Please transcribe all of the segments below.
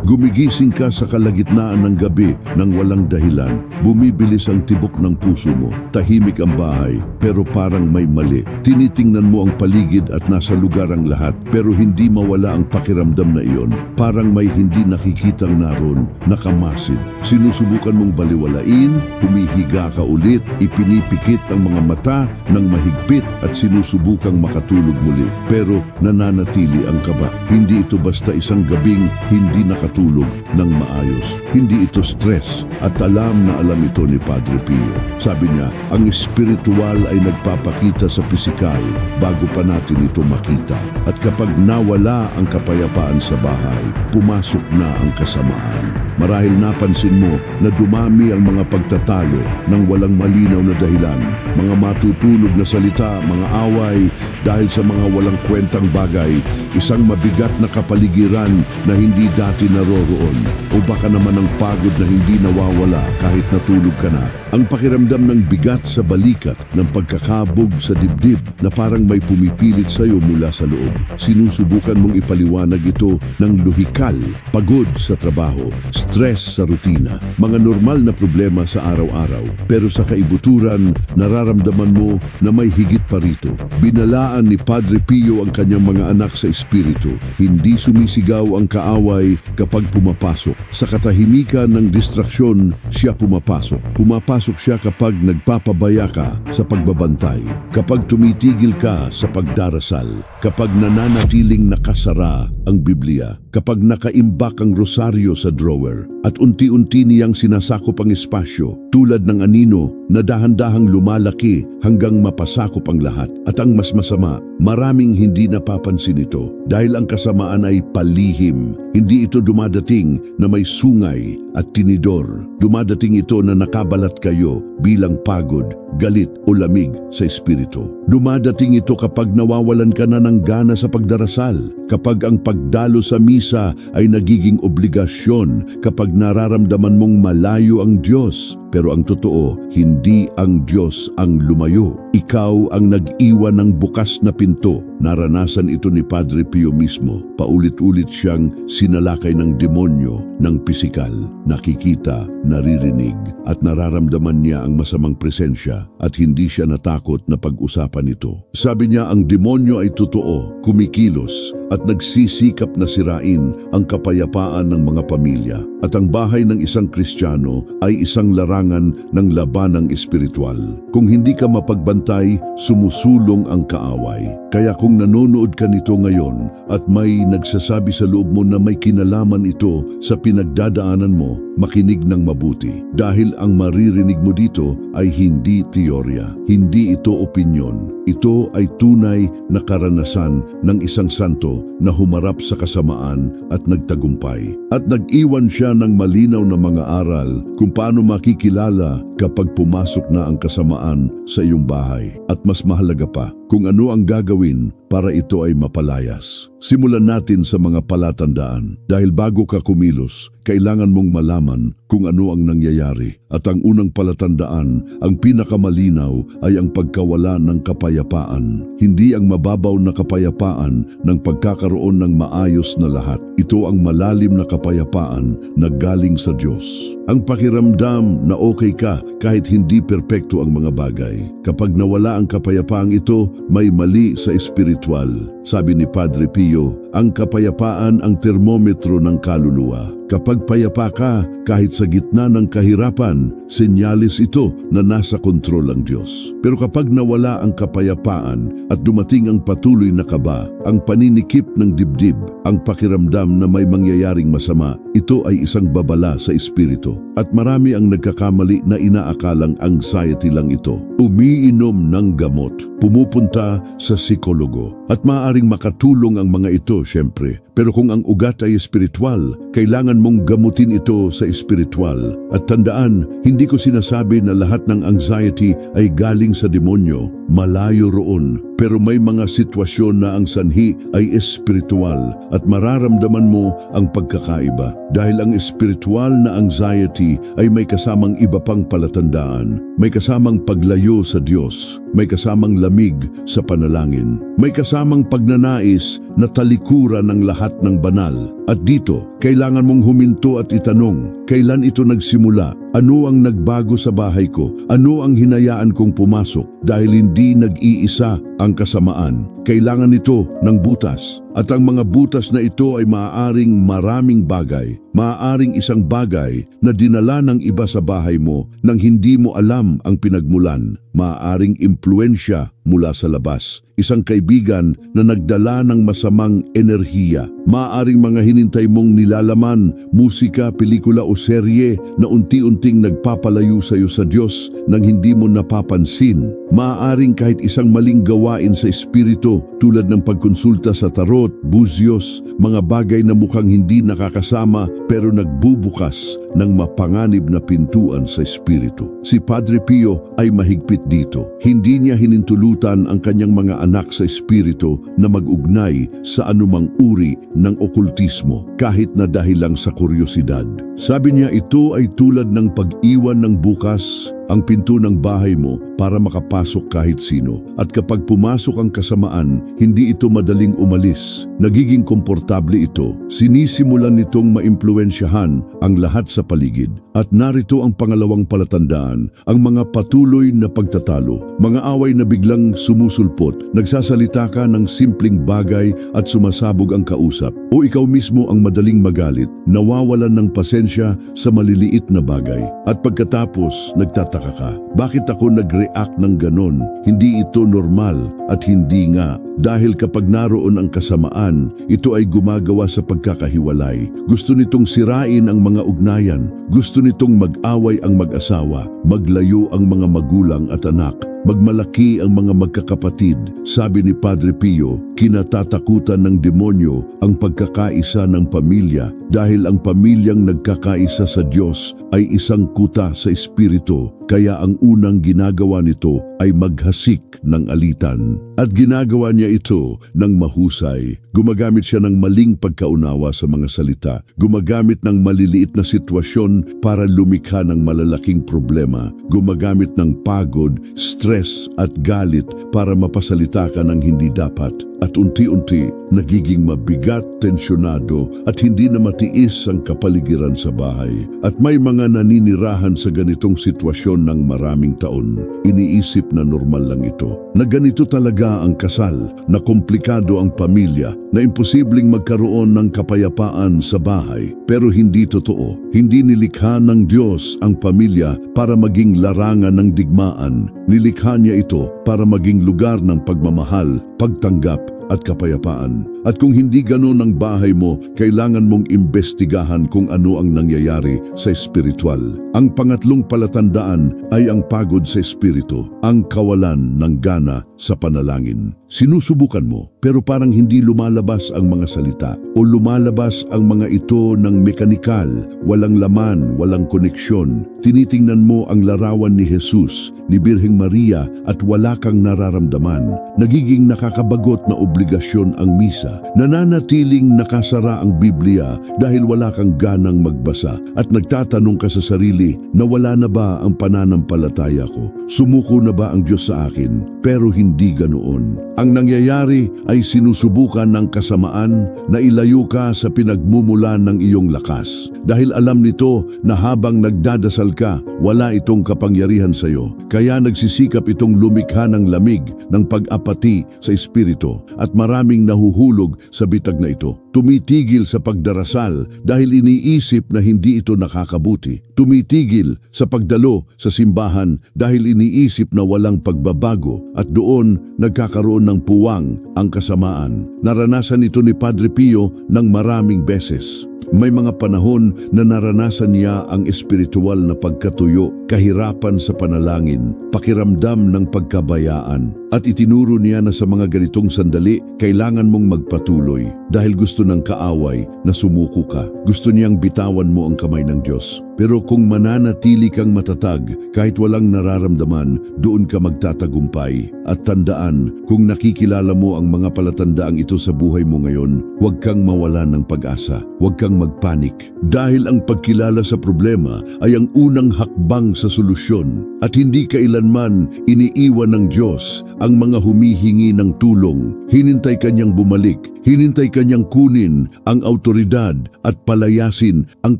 Gumigising ka sa kalagitnaan ng gabi nang walang dahilan. Bumibilis ang tibok ng puso mo. Tahimik ang bahay, pero parang may mali. Tinitingnan mo ang paligid at nasa lugar ang lahat, pero hindi mawala ang pakiramdam na iyon. Parang may hindi nakikitang naroon, nakamasid. Sinusubukan mong baliwalain, humihiga ka ulit, ipinipikit ang mga mata ng mahigpit at sinusubukang makatulog muli. Pero nananatili ang kaba. Hindi ito basta isang gabing hindi nakatulog ng maayos. Hindi ito stress at alam na alam ito ni Padre Pio. Sabi niya, ang espiritual ay nagpapakita sa pisikal bago pa natin ito makita. At kapag nawala ang kapayapaan sa bahay, pumasok na ang kasamaan. Marahil napansin mo na dumami ang mga pagtatalo ng walang malinaw na dahilan, mga matutunog na salita, mga away dahil sa mga walang kwentang bagay, isang mabigat na kapaligiran na hindi dati naroroon, o baka naman ang pagod na hindi nawawala kahit natulog ka na. Ang pakiramdam ng bigat sa balikat, ng pagkakabog sa dibdib na parang may pumipilit sa iyo mula sa loob. Sinusubukan mong ipaliwanag ito ng lohikal, pagod sa trabaho, stress sa rutina, mga normal na problema sa araw-araw. Pero sa kaibuturan, nararamdaman mo na may higit pa rito. Binalaan ni Padre Pio ang kanyang mga anak sa espiritu. Hindi sumisigaw ang kaaway kapag pumapasok. Sa katahimikan ng distraksyon, siya pumapasok. Pumapasok siya kapag nagpapabaya ka sa pagbabantay, kapag tumitigil ka sa pagdarasal, kapag nananatiling nakasara ang Biblia, kapag nakaimbak ang rosaryo sa drawer, at unti-unti niyang sinasakop ang espasyo tulad ng anino na dahan-dahang lumalaki hanggang mapasakop ang lahat. At ang mas masama, maraming hindi napapansin ito dahil ang kasamaan ay palihim. Hindi ito dumadating na may sungay at tinidor. Dumadating ito na nakabalat kayo bilang pagod, galit o lamig sa espiritu. Dumadating ito kapag nawawalan ka na ng gana sa pagdarasal, kapag ang pagdalo sa misa ay nagiging obligasyon, kapag nararamdaman mong malayo ang Diyos. Pero ang totoo, hindi ang Diyos ang lumayo. Ikaw ang nag-iwan ng bukas na pinto. Naranasan ito ni Padre Pio mismo. Paulit-ulit siyang sinalakay ng demonyo ng pisikal. Nakikita, naririnig, at nararamdaman niya ang masamang presensya at hindi siya natakot na pag-usapan ito. Sabi niya ang demonyo ay totoo, kumikilos at nagsisikap na sirain ang kapayapaan ng mga pamilya. At ang bahay ng isang Kristiyano ay isang larangan ng labanang espiritual. Kung hindi ka mapagbantay, sumusulong ang kaaway. Kaya kung nanonood ka nito ngayon at may nagsasabi sa loob mo na may kinalaman ito sa pinagdadaanan mo, makinig ng mabuti. Dahil ang maririnig mo dito ay hindi teorya, hindi ito opinyon. Ito ay tunay na karanasan ng isang santo na humarap sa kasamaan at nagtagumpay. At nag-iwan siya ng malinaw na mga aral kung paano makikilala kapag pumasok na ang kasamaan sa iyong bahay. At mas mahalaga pa, kung ano ang gagawin para ito ay mapalayas. Simulan natin sa mga palatandaan. Dahil bago ka kumilos, kailangan mong malaman kung ano ang nangyayari. At ang unang palatandaan, ang pinakamalinaw ay ang pagkawala ng kapayapaan. Hindi ang mababaw na kapayapaan ng pagkakaroon ng maayos na lahat. Ito ang malalim na kapayapaan na galing sa Diyos. Ang pakiramdam na okay ka kahit hindi perpekto ang mga bagay. Kapag nawala ang kapayapaang ito, may mali sa espiritual. Sabi ni Padre Pio, ang kapayapaan ang termometro ng kaluluwa. Kapag payapa ka, kahit sa gitna ng kahirapan, senyalis ito na nasa kontrol ang Diyos. Pero kapag nawala ang kapayapaan at dumating ang patuloy na kaba, ang paninikip ng dibdib, ang pakiramdam na may mangyayaring masama, ito ay isang babala sa espiritu. At marami ang nagkakamali na inaakalang anxiety lang ito. Umiinom ng gamot, pumupunta sa psikologo, at maaaring makatulong ang mga ito syempre. Pero kung ang ugat ay espiritual, kailangan mong gamutin ito sa espiritual. At tandaan, hindi ko sinasabi na lahat ng anxiety ay galing sa demonyo. Malayo roon. Pero may mga sitwasyon na ang sanhi ay espiritual at mararamdaman mo ang pagkakaiba. Dahil ang espiritual na anxiety ay may kasamang iba pang palatandaan. May kasamang paglayo sa Diyos. May kasamang lamig sa panalangin. May kasamang pagnanais na talikuran ng lahat ng banal. At dito, kailangan mong huminto at itanong, kailan ito nagsimula? Ano ang nagbago sa bahay ko? Ano ang hinayaan kong pumasok? Dahil hindi nag-iisa ang kasamaan. Kailangan ito ng butas. At ang mga butas na ito ay maaaring maraming bagay. Maaaring isang bagay na dinala ng iba sa bahay mo nang hindi mo alam ang pinagmulan. Maaaring impluensya mula sa labas. Isang kaibigan na nagdala ng masamang enerhiya. Maaaring mga hinintay mong nilalaman, musika, pelikula o serye na unti-unting nagpapalayo sa iyo sa Diyos nang hindi mo napapansin. Maaaring kahit isang maling gawain sa espiritu tulad ng pagkonsulta sa tarot, buzyos, mga bagay na mukhang hindi nakakasama pero nagbubukas ng mapanganib na pintuan sa espiritu. Si Padre Pio ay mahigpit dito. Hindi niya hinintulutan ang kanyang mga anak sa espiritu na mag-ugnay sa anumang uri ng okultismo kahit na dahil lang sa kuryosidad. Sabi niya ito ay tulad ng pag-iwan ng bukas ang pinto ng bahay mo para makapasok kahit sino. At kapag pumasok ang kasamaan, hindi ito madaling umalis. Nagiging komportable ito. Sinisimulan nitong maimpluwensyahan ang lahat sa paligid. At narito ang pangalawang palatandaan, ang mga patuloy na pagtatalo. Mga away na biglang sumusulpot, nagsasalita ka ng simpleng bagay at sumasabog ang kausap. O ikaw mismo ang madaling magalit, nawawalan ng pasensya sa maliliit na bagay. At pagkatapos, nagtataka ka, bakit ako nag-react ng ganon? Hindi ito normal at hindi nga. Dahil kapag naroon ang kasamaan, ito ay gumagawa sa pagkakahiwalay. Gusto nitong sirain ang mga ugnayan. Gusto nitong mag-away ang mag-asawa, maglayo ang mga magulang at anak, magmalaki ang mga magkakapatid. Sabi ni Padre Pio, kinatatakutan ng demonyo ang pagkakaisa ng pamilya dahil ang pamilyang nagkakaisa sa Diyos ay isang kuta sa espiritu. Kaya ang unang ginagawa nito ay maghasik ng alitan. At ginagawa niya ito ng mahusay. Gumagamit siya ng maling pagkaunawa sa mga salita. Gumagamit ng maliliit na sitwasyon para lumikha ng malalaking problema. Gumagamit ng pagod, stress at galit para mapasalita ka ng hindi dapat. At unti-unti, nagiging mabigat, tensyonado at hindi na matiis ang kapaligiran sa bahay. At may mga naninirahan sa ganitong sitwasyon ng maraming taon. Iniisip na normal lang ito. Na ganito talaga ang kasal, na komplikado ang pamilya, na imposibleng magkaroon ng kapayapaan sa bahay. Pero hindi totoo. Hindi nilikha ng Diyos ang pamilya para maging larangan ng digmaan. Nilikha niya ito para maging lugar ng pagmamahal, pagtanggap at kapayapaan. At kung hindi ganon ang bahay mo, kailangan mong imbestigahan kung ano ang nangyayari sa espiritual. Ang pangatlong palatandaan ay ang pagod sa espiritu, ang kawalan ng gana sa panalangin. Sinusubukan mo, pero parang hindi lumalabas ang mga salita o lumalabas ang mga ito ng mekanikal, walang laman, walang koneksyon. Tinitingnan mo ang larawan ni Jesus, ni Birheng Maria at wala kang nararamdaman. Nagiging nakakabagot na obligasyon ang misa. Nananatiling nakasara ang Biblia dahil wala kang ganang magbasa at nagtatanong ka sa sarili na wala na ba ang pananampalataya ko? Sumuko na ba ang Diyos sa akin? Pero hindi ganoon. Ang nangyayari ay sinusubukan ng kasamaan na ilayo ka sa pinagmumulan ng iyong lakas. Dahil alam nito na habang nagdadasal ka, wala itong kapangyarihan sa iyo. Kaya nagsisikap itong lumikha ng lamig, ng pag-apati sa espiritu at maraming nahuhulog sa bitag na ito. Tumitigil sa pagdarasal dahil iniisip na hindi ito nakakabuti. Tumitigil sa pagdalo sa simbahan dahil iniisip na walang pagbabago at doon nagkakaroon ng puwang ang kasamaan. Naranasan ito ni Padre Pio ng maraming beses. May mga panahon na naranasan niya ang espiritual na pagkatuyo, kahirapan sa panalangin, pakiramdam ng pagkabayaan. At itinuro niya na sa mga ganitong sandali, kailangan mong magpatuloy dahil gusto ng kaaway na sumuko ka. Gusto niyang bitawan mo ang kamay ng Diyos. Pero kung mananatili kang matatag kahit walang nararamdaman, doon ka magtatagumpay. At tandaan, kung nakikilala mo ang mga palatandaang ito sa buhay mo ngayon, huwag kang mawalan ng pag-asa. Huwag kang magpanik. Dahil ang pagkilala sa problema ay ang unang hakbang sa solusyon. At hindi kailanman iniiwan ng Diyos ang mga humihingi ng tulong. Hinintay kanyang bumalik. Hinintay kanyang kunin ang autoridad at palayasin ang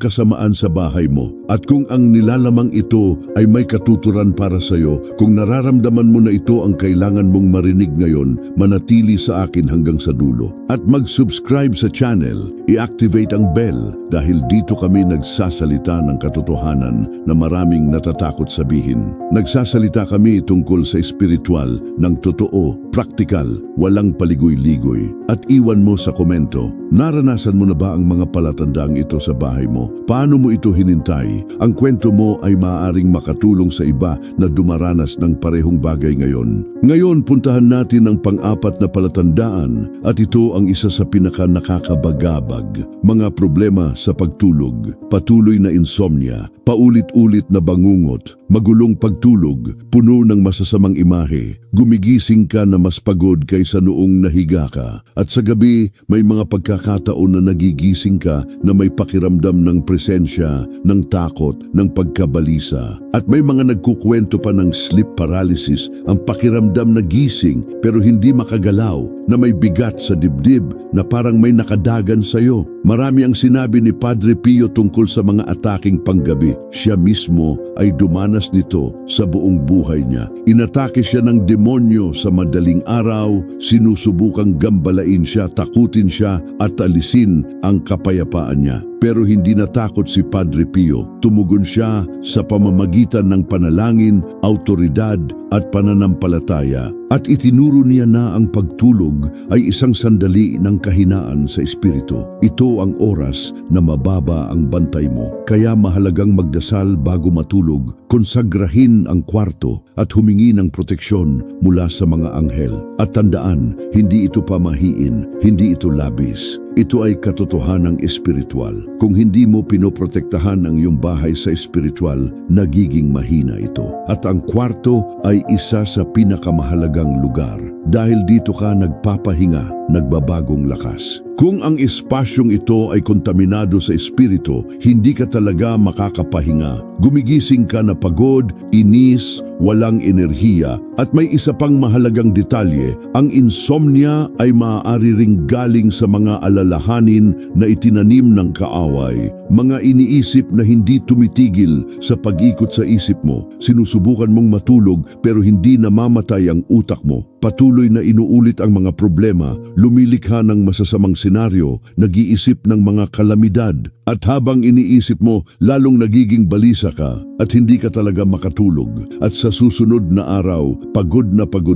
kasamaan sa bahay mo. At kung ang nilalamang ito ay may katuturan para sa iyo, kung nararamdaman mo na ito ang kailangan mong marinig ngayon, manatili sa akin hanggang sa dulo. At mag-subscribe sa channel, i-activate ang bell dahil dito kami nagsasalita ng katotohanan na maraming natatakot sabihin. Nagsasalita kami tungkol sa espiritual ng totoo, praktikal, walang paligoy-ligoy. At iwan mo sa komento, naranasan mo na ba ang mga palatandaang ito sa bahay mo? Paano mo ito hinintay? Ang kwento mo ay maaaring makatulong sa iba na dumaranas ng parehong bagay ngayon. Ngayon, puntahan natin ang pang-apat na palatandaan at ito ang isa sa pinaka-nakakabagabag. Mga problema sa pagtulog, patuloy na insomnia, paulit-ulit na bangungot, magulong pagtulog, puno ng masasamang imahe, gumigising ka na mas pagod kaysa noong nahiga ka. At sa gabi, may mga pagkakataon na nagigising ka na may pakiramdam ng presensya, ng takot, ng pagkabalisa. At may mga nagkukwento pa ng sleep paralysis, ang pakiramdam na gising pero hindi makagalaw, na may bigat sa dibdib na parang may nakadagan sa iyo. Marami ang sinabi ni Padre Pio tungkol sa mga ataking panggabi. Siya mismo ay dumanas nito sa buong buhay niya. Inatake siya ng demonyo sa madaling araw, sinusubukang gambalain siya, takutin siya at alisin ang kapayapaan niya. Pero hindi natakot si Padre Pio. Tumugon siya sa pamamagitan ng panalangin, autoridad at pananampalataya. At itinuro niya na ang pagtulog ay isang sandali ng kahinaan sa espiritu. Ito ang oras na mababa ang bantay mo. Kaya mahalagang magdasal bago matulog, konsagrahin ang kwarto at humingi ng proteksyon mula sa mga anghel. At tandaan, hindi ito pamahiin, hindi ito labis. Ito ay katotohanang espiritual. Kung hindi mo pinoprotektahan ang iyong bahay sa espiritual, nagiging mahina ito. At ang kwarto ay isa sa pinakamahalagang lugar. Dahil dito ka nagpapahinga, nagbabagong lakas. Kung ang espasyong ito ay kontaminado sa espiritu, hindi ka talaga makakapahinga. Gumigising ka na pagod, inis, walang enerhiya. At may isa pang mahalagang detalye, ang insomnia ay maaari ring galing sa mga alalahanin na itinanim ng kaaway. Mga iniisip na hindi tumitigil sa pag-ikot sa isip mo. Sinusubukan mong matulog pero hindi namamatay ang utak mo. Patuloy na inuulit ang mga problema, lumilikha ng masasamang senaryo, nag-iisip ng mga kalamidad. At habang iniisip mo, lalong nagiging balisa ka at hindi ka talaga makatulog. At sa susunod na araw, pagod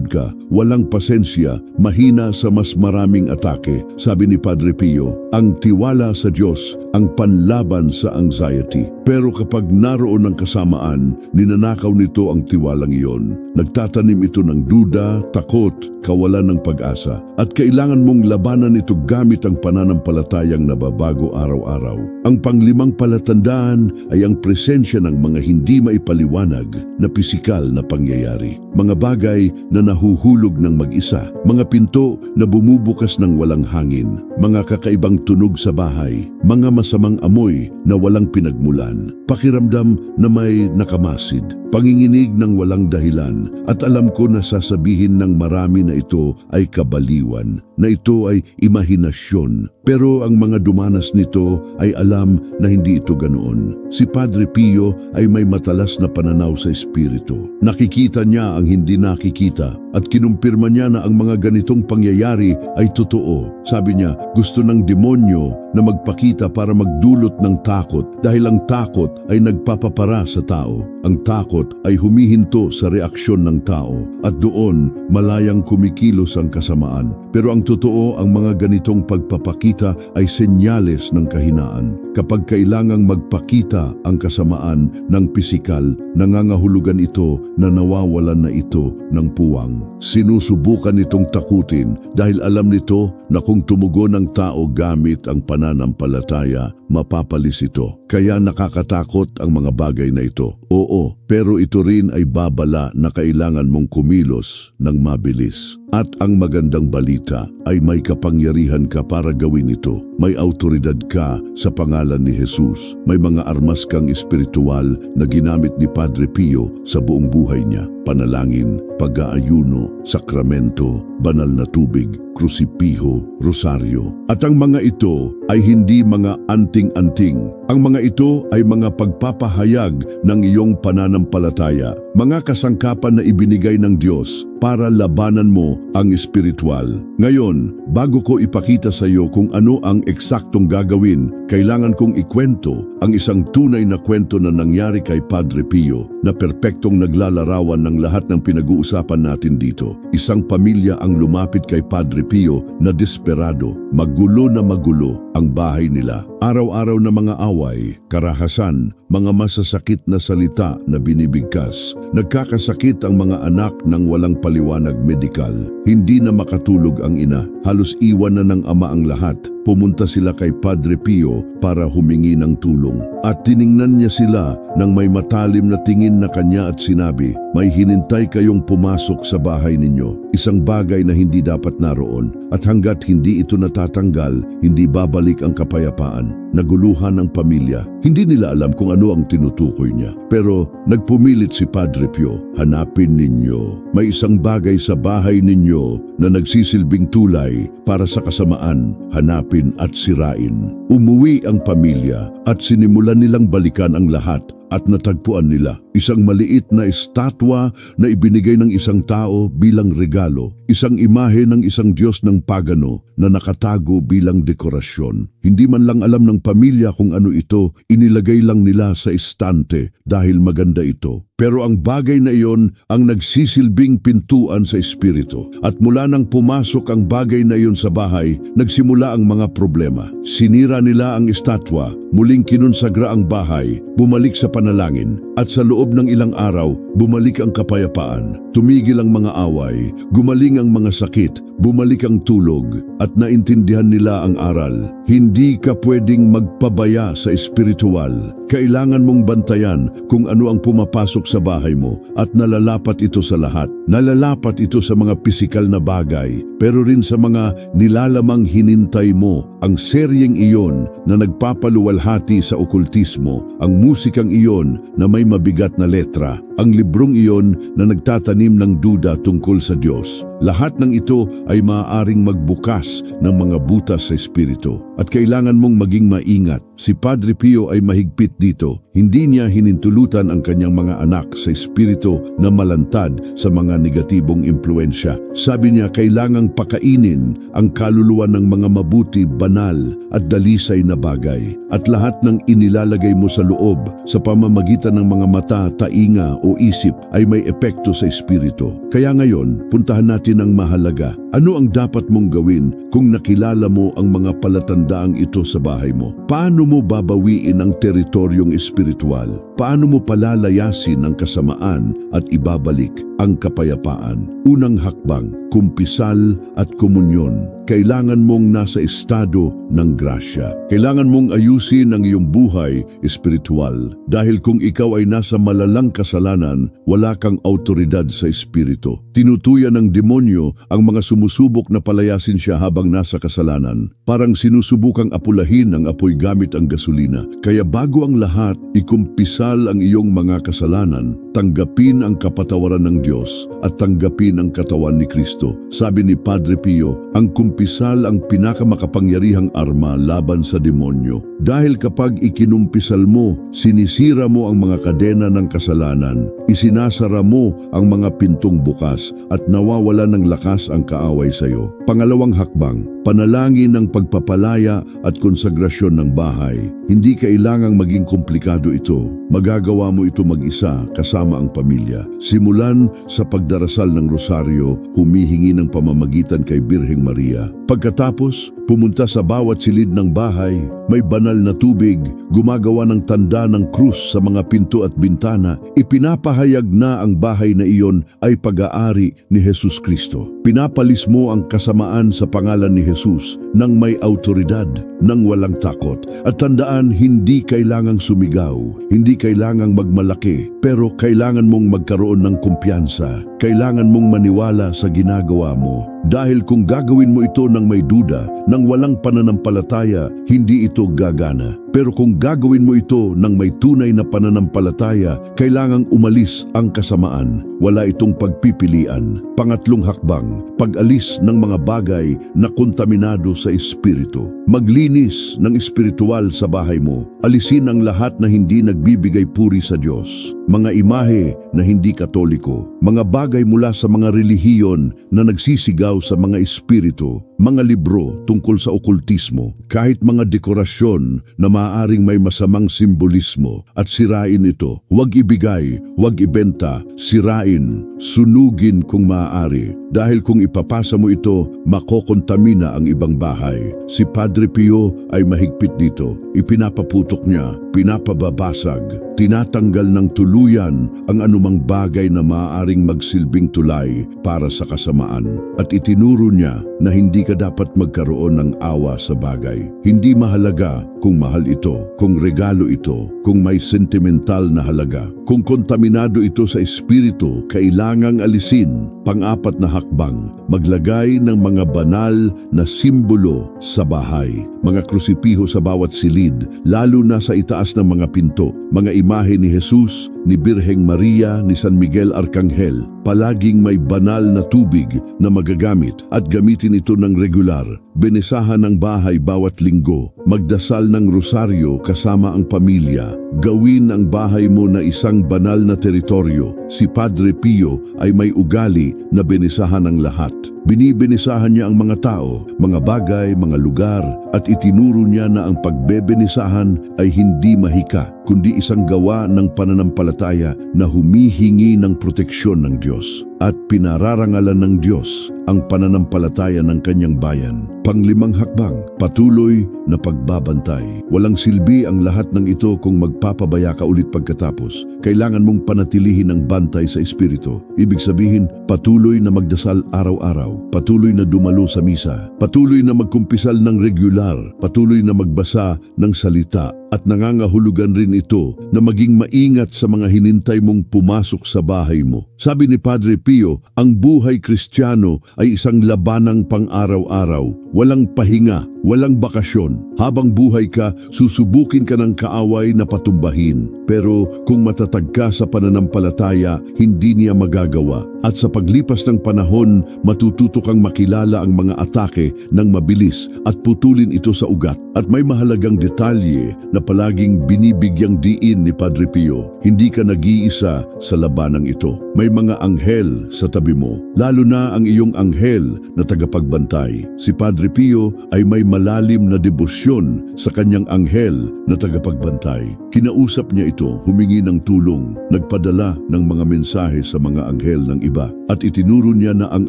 ka, walang pasensya, mahina sa mas maraming atake. Sabi ni Padre Pio, ang tiwala sa Diyos ang panlaban sa anxiety. Pero kapag naroon ang kasamaan, ninanakaw nito ang tiwalang iyon. Nagtatanim ito ng duda, takot, kawalan ng pag-asa. At kailangan mong labanan ito gamit ang pananampalatayang nababago araw-araw. Ang panglimang palatandaan ay ang presensya ng mga hindi maipaliwanag na pisikal na pangyayari. Mga bagay na nahuhulog ng mag-isa, mga pinto na bumubukas ng walang hangin, mga kakaibang tunog sa bahay, mga masamang amoy na walang pinagmulan, pakiramdam na may nakamasid, panginginig ng walang dahilan. At alam ko na sasabihin ng marami na ito ay kabaliwan, na ito ay imahinasyon. Pero ang mga dumanas nito ay alam na hindi ito ganoon. Si Padre Pio ay may matalas na pananaw sa espiritu. Nakikita niya ang hindi nakikita at kinumpirma niya na ang mga ganitong pangyayari ay totoo. Sabi niya, gusto ng demonyo na magpakita para magdulot ng takot dahil ang takot ay nagpapapara sa tao. Ang takot ay humihinto sa reaksyon ng tao at doon malayang kumikilos ang kasamaan. Pero ang totoo, ang mga ganitong pagpapakita ay senyales ng kahinaan. Kapag kailangang magpakita ang kasamaan ng pisikal, nangangahulugan ito na nawawalan na ito ng puwang. Sinusubukan itong takutin dahil alam nito na kung tumugon ang tao gamit ang pananampalataya, mapapalis ito. Kaya nakakatakot ang mga bagay na ito. Oo, pero ito rin ay babala na kailangan mong kumilos ng mabilis. At ang magandang balita ay may kapangyarihan ka para gawin ito. May autoridad ka sa pangalan ni Jesus. May mga armas kang espiritual na ginamit ni Padre Pio sa buong buhay niya. Panalangin, pag-aayuno, sakramento, banal na tubig, krusipiho, rosaryo. At ang mga ito ay hindi mga anting-anting. Ang mga ito ay mga pagpapahayag ng iyong pananampalataya, mga kasangkapan na ibinigay ng Diyos para labanan mo ang espiritual. Ngayon, bago ko ipakita sa iyo kung ano ang eksaktong gagawin, kailangan kong ikwento ang isang tunay na kwento na nangyari kay Padre Pio na perpektong naglalarawan ng lahat ng pinag-uusapan natin dito. Isang pamilya ang lumapit kay Padre Pio na desperado, magulo na magulo ang bahay nila. Araw-araw na mga away, karahasan, mga masasakit na salita na binibigkas. Nagkakasakit ang mga anak ng walang paliwanag medikal. Hindi na makatulog ang ina. Halos iwan na ng ama ang lahat. Pumunta sila kay Padre Pio para humingi ng tulong. At tiningnan niya sila ng may matalim na tingin na kanya at sinabi, "May hinintay kayong pumasok sa bahay ninyo. Isang bagay na hindi dapat naroon. At hanggat hindi ito natatanggal, hindi babalik ang kapayapaan." Naguluhan ang pamilya. Hindi nila alam kung ano ang tinutukoy niya. Pero nagpumilit si Padre Pio, "Hanapin ninyo. May isang bagay sa bahay ninyo na nagsisilbing tulay para sa kasamaan. Hanapin at sirain." Umuwi ang pamilya at sinimulan nilang balikan ang lahat. At natagpuan nila isang maliit na estatwa na ibinigay ng isang tao bilang regalo, isang imahe ng isang Diyos ng pagano na nakatago bilang dekorasyon. Hindi man lang alam ng pamilya kung ano ito, inilagay lang nila sa estante dahil maganda ito. Pero ang bagay na iyon ang nagsisilbing pintuan sa espiritu. At mula nang pumasok ang bagay na iyon sa bahay, nagsimula ang mga problema. Sinira nila ang estatwa, muling kinonsagra ang bahay, bumalik sa panalangin, at sa loob ng ilang araw, bumalik ang kapayapaan. Tumigil ang mga away, gumaling ang mga sakit, bumalik ang tulog, at naintindihan nila ang aral. Hindi ka pwedeng magpabaya sa espiritual. Kailangan mong bantayan kung ano ang pumapasok sa bahay mo at nalalapat ito sa lahat. Nalalapat ito sa mga pisikal na bagay, pero rin sa mga nilalamang hinintay mo. Ang seryeng iyon na nagpapaluwalhati sa okultismo, ang musikang iyon na may mabigat na letra, ang librong iyon na nagtatanim ng duda tungkol sa Diyos. Lahat ng ito ay maaaring magbukas ng mga butas sa espiritu. At kailangan mong maging maingat. Si Padre Pio ay mahigpit dito. Hindi niya hinintulutan ang kanyang mga anak sa espiritu na malantad sa mga negatibong impluensya. Sabi niya kailangang pakainin ang kaluluwa ng mga mabuti, banal at dalisay na bagay. At lahat ng inilalagay mo sa loob sa pamamagitan ng mga mata, tainga o isip ay may epekto sa espiritu. Kaya ngayon, puntahan natin ang mahalaga. Ano ang dapat mong gawin kung nakilala mo ang mga palatandaang ito sa bahay mo? Paano mo babawiin ang teritoryong espiritual? Paano mo palalayasin ang kasamaan at ibabalik ang kapayapaan? Unang hakbang, kumpisal at komunyon. Kailangan mong nasa estado ng grasya. Kailangan mong ayusin ang iyong buhay espiritual. Dahil kung ikaw ay nasa malalang kasalanan, wala kang autoridad sa espiritu. Tinutuyan ng demonyo ang mga sumusubok na palayasin siya habang nasa kasalanan. Parang sinusubukang apulahin ang apoy gamit ang gasolina. Kaya bago ang lahat, ikumpisal ang iyong mga kasalanan, tanggapin ang kapatawaran ng Diyos at tanggapin ang katawan ni Kristo. Sabi ni Padre Pio, ang kumpisal ang pinakamakapangyarihang arma laban sa demonyo. Dahil kapag ikinumpisal mo, sinisira mo ang mga kadena ng kasalanan, isinasara mo ang mga pintong bukas at nawawala ng lakas ang kaaway sa iyo. Pangalawang hakbang, panalangin ng pagpapalaya at konsagrasyon ng bahay. Hindi kailangang maging komplikado ito. Magagawa mo ito mag-isa kasama ang pamilya. Simulan sa pagdarasal ng rosaryo, humihingi ng pamamagitan kay Birheng Maria. Pagkatapos, pumunta sa bawat silid ng bahay, may banal na tubig, gumagawa ng tanda ng krus sa mga pinto at bintana, ipinapahayag na ang bahay na iyon ay pag-aari ni Jesus Kristo. Pinapalis mo ang kasamaan sa pangalan ni Jesus nang may autoridad, nang walang takot. At tandaan, hindi kailangang sumigaw, hindi kailangang magmalaki, pero kailangan mong magkaroon ng kumpiyansa. Kailangan mong maniwala sa ginagawa mo. Dahil kung gagawin mo ito ng may duda, ng walang pananampalataya, hindi ito gagana. Pero kung gagawin mo ito ng may tunay na pananampalataya, kailangang umalis ang kasamaan. Wala itong pagpipilian. Pangatlong hakbang, pag-alis ng mga bagay na kontaminado sa espiritu. Maglinis ng espiritual sa bahay mo. Alisin ang lahat na hindi nagbibigay puri sa Diyos. Mga imahe na hindi katoliko. Mga bagay mula sa mga relihiyon na nagsisigaw sa mga espiritu. Mga libro tungkol sa okultismo. Kahit mga dekorasyon na maaaring may masamang simbolismo, at sirain ito. Huwag ibigay, huwag ibenta, sirain, sunugin kung maaari. Dahil kung ipapasa mo ito, makokontamina ang ibang bahay. Si Padre Pio ay mahigpit dito. Ipinapaputok niya, pinapababasag, tinatanggal ng tuluyan ang anumang bagay na maaaring magsilbing tulay para sa kasamaan. At itinuro niya na hindi ka dapat magkaroon ng awa sa bagay. Hindi mahalaga kung mahal ito, kung regalo ito, kung may sentimental na halaga. Kung kontaminado ito sa espiritu, kailangang alisin. Pang-apat na hakbang, maglagay ng mga banal na simbolo sa bahay. Mga krusipiho sa bawat silid, lalo na sa itaas ng mga pinto. Mga imahe ni Jesus, ni Birheng Maria, ni San Miguel Arcangel. Palaging may banal na tubig na magagamit at gamitin ito ng regular. Benisahan ang bahay bawat linggo. Magdasal ng rosaryo kasama ang pamilya. Gawin ang bahay mo na isang banal na teritoryo. Si Padre Pio ay may ugali na benisahan ang lahat. Binibenisahan niya ang mga tao, mga bagay, mga lugar, at itinuro niya na ang pagbebenisahan ay hindi mahika, kundi isang gawa ng pananampalataya na humihingi ng proteksyon ng Diyos. At pinararangalan ng Diyos ang pananampalataya ng kanyang bayan. Panglimang hakbang, patuloy na pagbabantay. Walang silbi ang lahat ng ito kung magpapabaya ka ulit pagkatapos. Kailangan mong panatilihin ang bantay sa espiritu. Ibig sabihin, patuloy na magdasal araw-araw, patuloy na dumalo sa misa, patuloy na magkumpisal ng regular, patuloy na magbasa ng salita, at nangangahulugan rin ito na maging maingat sa mga hinintay mong pumasok sa bahay mo. Sabi ni Padre Pio, ang buhay Kristiyano ay isang labanang pang-araw-araw. Walang pahinga, walang bakasyon. Habang buhay ka, susubukin ka ng kaaway na patumbahin. Pero kung matatag ka sa pananampalataya, hindi niya magagawa. At sa paglipas ng panahon, matututo kang makilala ang mga atake ng mabilis at putulin ito sa ugat. At may mahalagang detalye na palaging binibigyang diin ni Padre Pio. Hindi ka nag-iisa sa labanang ito. May mga anghel sa tabi mo, lalo na ang iyong anghel na tagapagbantay. Si Padre Pio ay may malalim na debosyon sa kanyang anghel na tagapagbantay. Kinausap niya ito, humingi ng tulong, nagpadala ng mga mensahe sa mga anghel ng iba. At itinuro niya na ang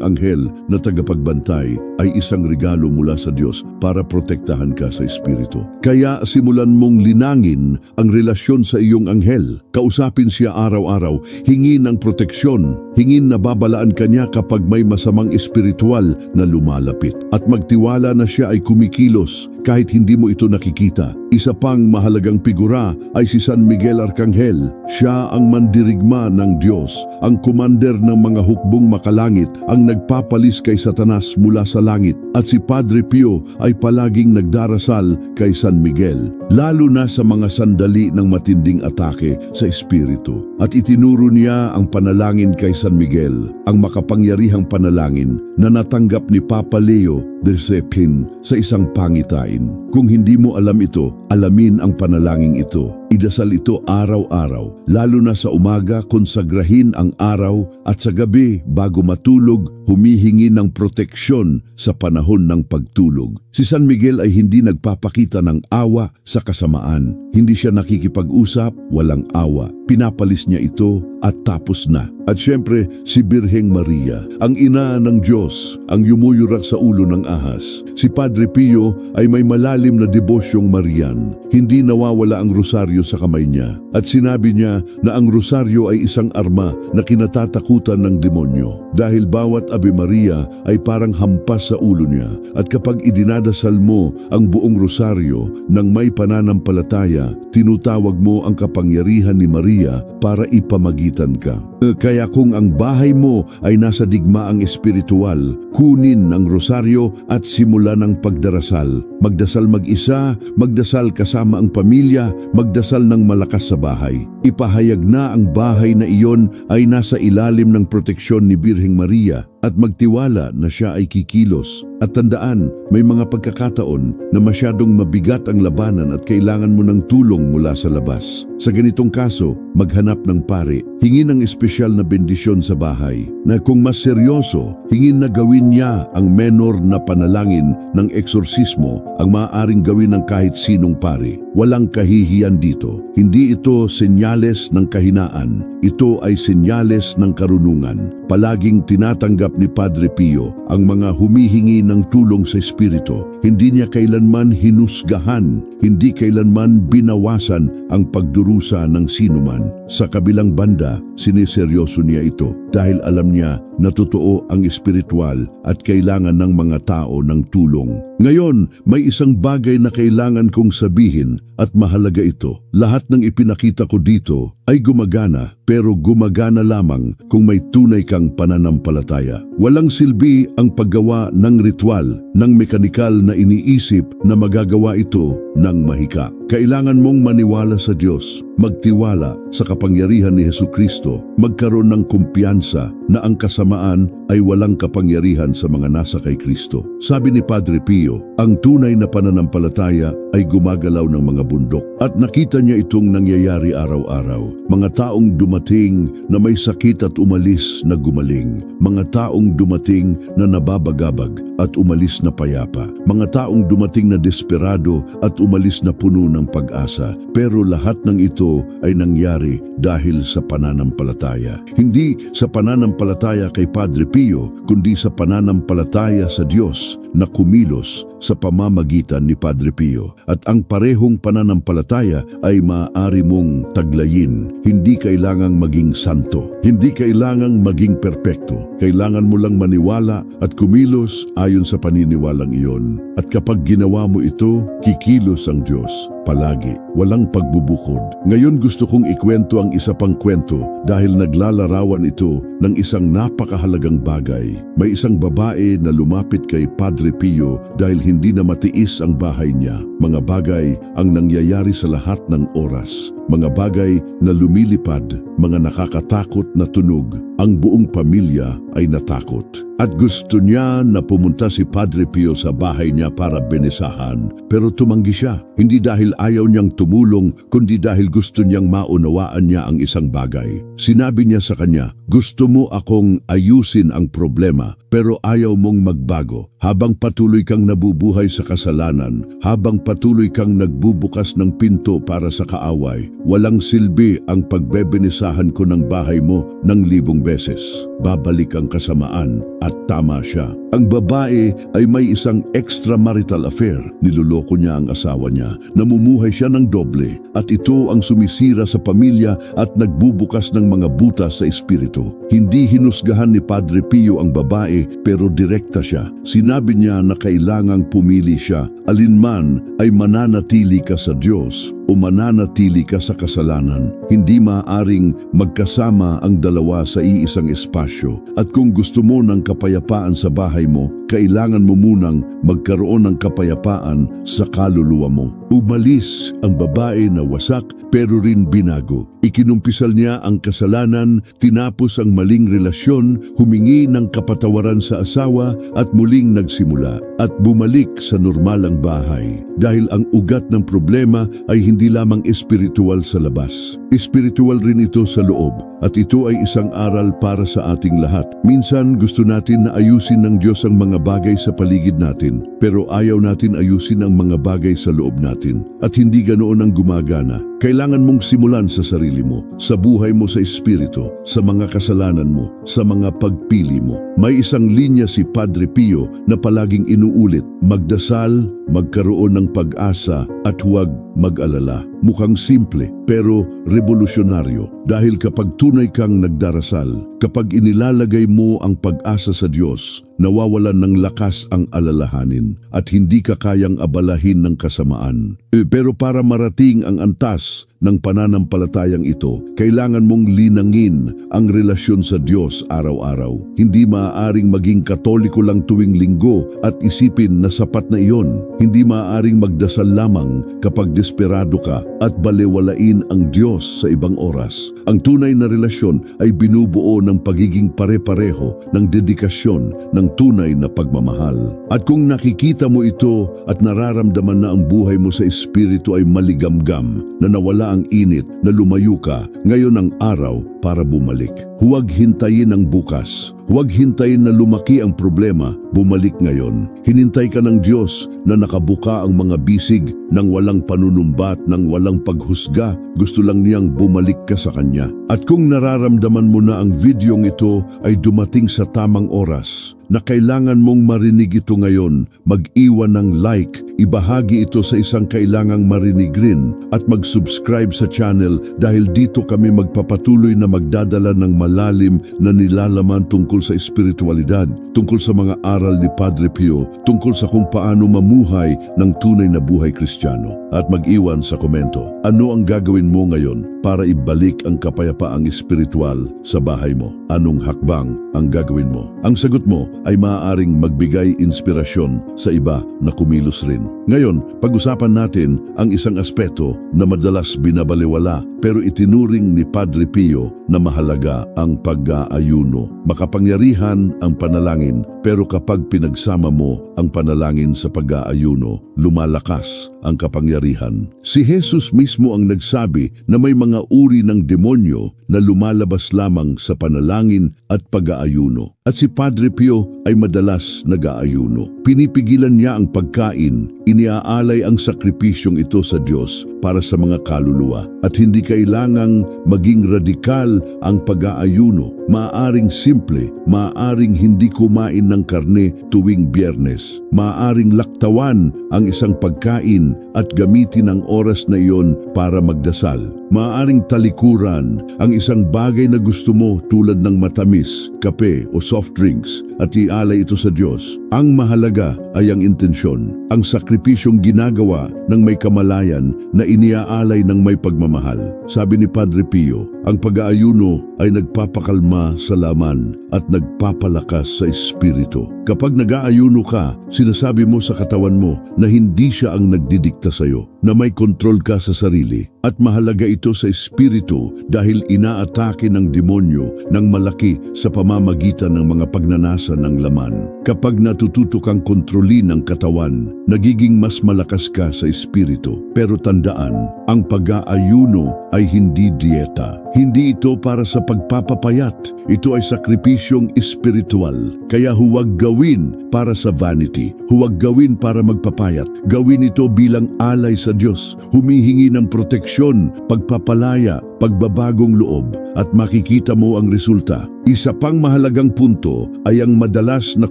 anghel na tagapagbantay ay isang regalo mula sa Diyos para protektahan ka sa espiritu. Kaya simulan mong linangin ang relasyon sa iyong anghel. Kausapin siya araw-araw, hingin ng proteksyon, hingin na babalaan ka niya kapag may masamang espiritual na lumalapit. At magtiwala na siya ay kumikilos kahit hindi mo ito nakikita. Isa pang mahalagang figura ay si San Miguel Arcangel. Siya ang mandirigma ng Diyos, ang commander ng mga hukbong makalangit, ang nagpapalis kay Satanas mula sa langit. At si Padre Pio ay palaging nagdarasal kay San Miguel, lalo na sa mga sandali ng matinding atake sa espiritu. At itinuro niya ang panalangin kay San Miguel, ang makapangyarihang panalangin na natanggap ni Papa Leo XIII sa isang pangitain. Kung hindi mo alam ito, alamin ang panalangin ito. Idasal ito araw-araw, lalo na sa umaga konsagrahin ang araw at sa gabi bago matulog humihingi ng proteksyon sa panahon ng pagtulog. Si San Miguel ay hindi nagpapakita ng awa sa kasamaan. Hindi siya nakikipag-usap, walang awa. pinapalis niya ito at tapos na. At syempre, si Birheng Maria, ang ina ng Diyos, ang yumuyurak sa ulo ng ahas. Si Padre Pio ay may malalim na debosyong Marian. Hindi nawawala ang rosaryo sa kamay niya. At sinabi niya na ang rosaryo ay isang arma na kinatatakutan ng demonyo. Dahil bawat Ave Maria ay parang hampas sa ulo niya. At kapag idinadasal mo ang buong rosaryo ng may pananampalataya, tinutawag mo ang kapangyarihan ni Maria para ipamagitan ka. Kaya kung ang bahay mo ay nasa digmaang espiritual, kunin ang rosaryo at simulan ang pagdarasal. Magdasal mag-isa, magdasal kasama ang pamilya, magdasal ng malakas sa bahay. Ipahayag na ang bahay na iyon ay nasa ilalim ng proteksyon ni Birheng Maria at magtiwala na siya ay kikilos. At tandaan, may mga pagkakataon na masyadong mabigat ang labanan at kailangan mo ng tulong mula sa labas. Sa ganitong kaso, maghanap ng pari. Hingin ng espesyal na bendisyon sa bahay na kung mas seryoso, hingin na gawin niya ang menor na panalangin ng eksorsismo ang maaaring gawin ng kahit sinong pari. Walang kahihiyan dito. Hindi ito senyales ng kahinaan. Ito ay senyales ng karunungan. Palaging tinatanggap ni Padre Pio ang mga humihingi ng tulong sa Espiritu. Hindi niya kailanman hinusgahan, hindi kailanman binawasan ang pagdurusa ng sinuman. Sa kabilang banda, siniseryoso niya ito dahil alam niya na totoo ang espiritual at kailangan ng mga tao ng tulong. Ngayon, may isang bagay na kailangan kong sabihin at mahalaga ito. Lahat ng ipinakita ko dito ay gumagana, pero gumagana lamang kung may tunay kang pananampalataya. Walang silbi ang paggawa ng ritual, ng mekanikal na iniisip na magagawa ito ng mahika. Kailangan mong maniwala sa Diyos, magtiwala sa kapangyarihan ni Hesukristo, magkaroon ng kumpiyansa na ang kasamaan ay walang kapangyarihan sa mga nasa kay Kristo. Sabi ni Padre Pio, ang tunay na pananampalataya ay gumagalaw ng mga bundok. At nakita niya itong nangyayari araw-araw. Mga taong dumating na may sakit at umalis na gumaling. Mga taong dumating na nababagabag at umalis na payapa. Mga taong dumating na desperado at umalis na puno ng pag-asa. Pero lahat ng ito ay nangyari dahil sa pananampalataya. Hindi sa pananampalataya kay Padre Pio, kundi sa pananampalataya sa Diyos na kumilos sa pamamagitan ni Padre Pio. At ang parehong pananampalataya ay maaari mong taglayin. Hindi kailangang maging santo. Hindi kailangang maging perpekto. Kailangan mo lang maniwala at kumilos ayon sa paniniwalang iyon. At kapag ginawa mo ito, kikilos ang Diyos. Palagi, walang pagbubukod. Ngayon gusto kong ikwento ang isa pang kwento dahil naglalarawan ito ng isang napakahalagang bagay. May isang babae na lumapit kay Padre Pio dahil hindi na matiis ang bahay niya. Mga bagay ang nangyayari sa lahat ng oras. Mga bagay na lumilipad, mga nakakatakot na tunog. Ang buong pamilya ay natakot. At gusto niya na pumunta si Padre Pio sa bahay niya para benesahan. Pero tumanggi siya, hindi dahil ayaw niyang tumulong, kundi dahil gusto niyang maunawaan niya ang isang bagay. Sinabi niya sa kanya, gusto mo akong ayusin ang problema, pero ayaw mong magbago. Habang patuloy kang nabubuhay sa kasalanan, habang patuloy kang nagbubukas ng pinto para sa kaaway, walang silbi ang pagbebenisahan ko ng bahay mo ng 1,000 beses. Babalik ang kasamaan at tama siya. Ang babae ay may isang extramarital affair. Niloloko niya ang asawa niya. Namumuhay siya ng doble at ito ang sumisira sa pamilya at nagbubukas ng mga butas sa espiritu. Hindi hinusgahan ni Padre Pio ang babae pero direkta siya. Sinabi niya na kailangang pumili siya. Alinman ay mananatili ka sa Diyos o mananatili ka sa kasalanan. Hindi maaaring magkasama ang dalawa sa iisang espasyo. At kung gusto mo ng kapayapaan sa bahay mo, kailangan mo munang magkaroon ng kapayapaan sa kaluluwa mo. Umalis ang babae na wasak pero rin binago. Ikinumpisal niya ang kasalanan, tinapos ang maling relasyon, humingi ng kapatawaran sa asawa at muling nagsimula at bumalik sa normalang bahay. Dahil ang ugat ng problema ay hindi lamang espiritual sa labas. Espiritual rin ito sa loob at ito ay isang aral para sa ating lahat. Minsan gusto natin na ayusin ng Diyos ang mga bagay sa paligid natin, pero ayaw natin ayusin ang mga bagay sa loob natin. At hindi ganoon ang gumagana. Kailangan mong simulan sa sarili mo, sa buhay mo sa espiritu, sa mga kasalanan mo, sa mga pagpili mo. May isang linya si Padre Pio na palaging inuulit, magdasal, magkaroon ng pag-asa at huwag mag-alala. Mukhang simple pero revolusyonaryo dahil kapag tunay kang nagdarasal, kapag inilalagay mo ang pag-asa sa Diyos, nawawalan ng lakas ang alalahanin at hindi ka kayang abalahin ng kasamaan. Pero para marating ang antas ng pananampalatayang ito, kailangan mong linangin ang relasyon sa Diyos araw-araw. Hindi maaaring maging Katoliko lang tuwing linggo at isipin na sapat na iyon. Hindi maaaring magdasal lamang kapag desperado ka at balewalain ang Diyos sa ibang oras. Ang tunay na relasyon ay binubuo ng pagiging pare-pareho, ng dedikasyon, ng tunay na pagmamahal. At kung nakikita mo ito at nararamdaman na ang buhay mo sa espiritu ay maligamgam, na nawala ang init, na lumayo ka, ngayon ang araw para bumalik. Huwag hintayin ang bukas. Huwag hintayin na lumaki ang problema, bumalik ngayon. Hinintay ka ng Diyos na nakabuka ang mga bisig nang walang panunumbat, nang walang paghusga. Gusto lang niyang bumalik ka sa Kanya. At kung nararamdaman mo na ang videong ito ay dumating sa tamang oras, na kailangan mong marinig ito ngayon, mag-iwan ng like, ibahagi ito sa isang kailangang marinig rin at mag-subscribe sa channel dahil dito kami magpapatuloy na magdadala ng malalim na nilalaman tungkol sa espiritualidad, tungkol sa mga aral ni Padre Pio, tungkol sa kung paano mamuhay ng tunay na buhay Kristiyano. At mag-iwan sa komento, ano ang gagawin mo ngayon para ibalik ang kapayapaang espiritual sa bahay mo? Anong hakbang ang gagawin mo? Ang sagot mo ay maaaring magbigay inspirasyon sa iba na kumilos rin. Ngayon, pag-usapan natin ang isang aspeto na madalas binabaliwala pero itinuring ni Padre Pio na mahalaga, ang pag-aayuno. Makapangyarihan ang panalangin pero kapag pinagsama mo ang panalangin sa pag-aayuno, lumalakas ang kapangyarihan. Si Jesus mismo ang nagsabi na may mga uri ng demonyo na lumalabas lamang sa panalangin at pag-aayuno. At si Padre Pio ay madalas nag-aayuno. Pinipigilan niya ang pagkain, iniaalay ang sakripisyong ito sa Diyos para sa mga kaluluwa. At hindi kailangang maging radikal ang pag-aayuno. Maaaring simple, maaaring hindi kumain ng karne tuwing Biyernes. Maaaring laktawan ang isang pagkain at gamitin ang oras na iyon para magdasal. Maaaring talikuran ang isang bagay na gusto mo tulad ng matamis, kape o soft drinks at ialay ito sa Diyos. Ang mahalaga ay ang intensyon, ang sakripisyong ginagawa ng may kamalayan na iniaalay ng may pagmamahal. Sabi ni Padre Pio, ang pag-aayuno ay nagpapakalma sa laman at nagpapalakas sa espiritu. Kapag nag-aayuno ka, sinasabi mo sa katawan mo na hindi siya ang nagdidikta sa iyo, na may kontrol ka sa sarili. At mahalaga ito sa espiritu dahil inaatake ng demonyo ng malaki sa pamamagitan ng mga pagnanasa ng laman. Kapag natututo kang kontrolin ang katawan, nagiging mas malakas ka sa espiritu. Pero tandaan, ang pag-aayuno ay hindi dieta. Hindi ito para sa pagpapapayat. Ito ay sakripisyong espiritual. Kaya huwag gawin para sa vanity. Huwag gawin para magpapayat. Gawin ito bilang alay sa Diyos. Humihingi ng proteksyon, pagpapalaya, pagbabagong loob at makikita mo ang resulta. Isa pang mahalagang punto ay ang madalas na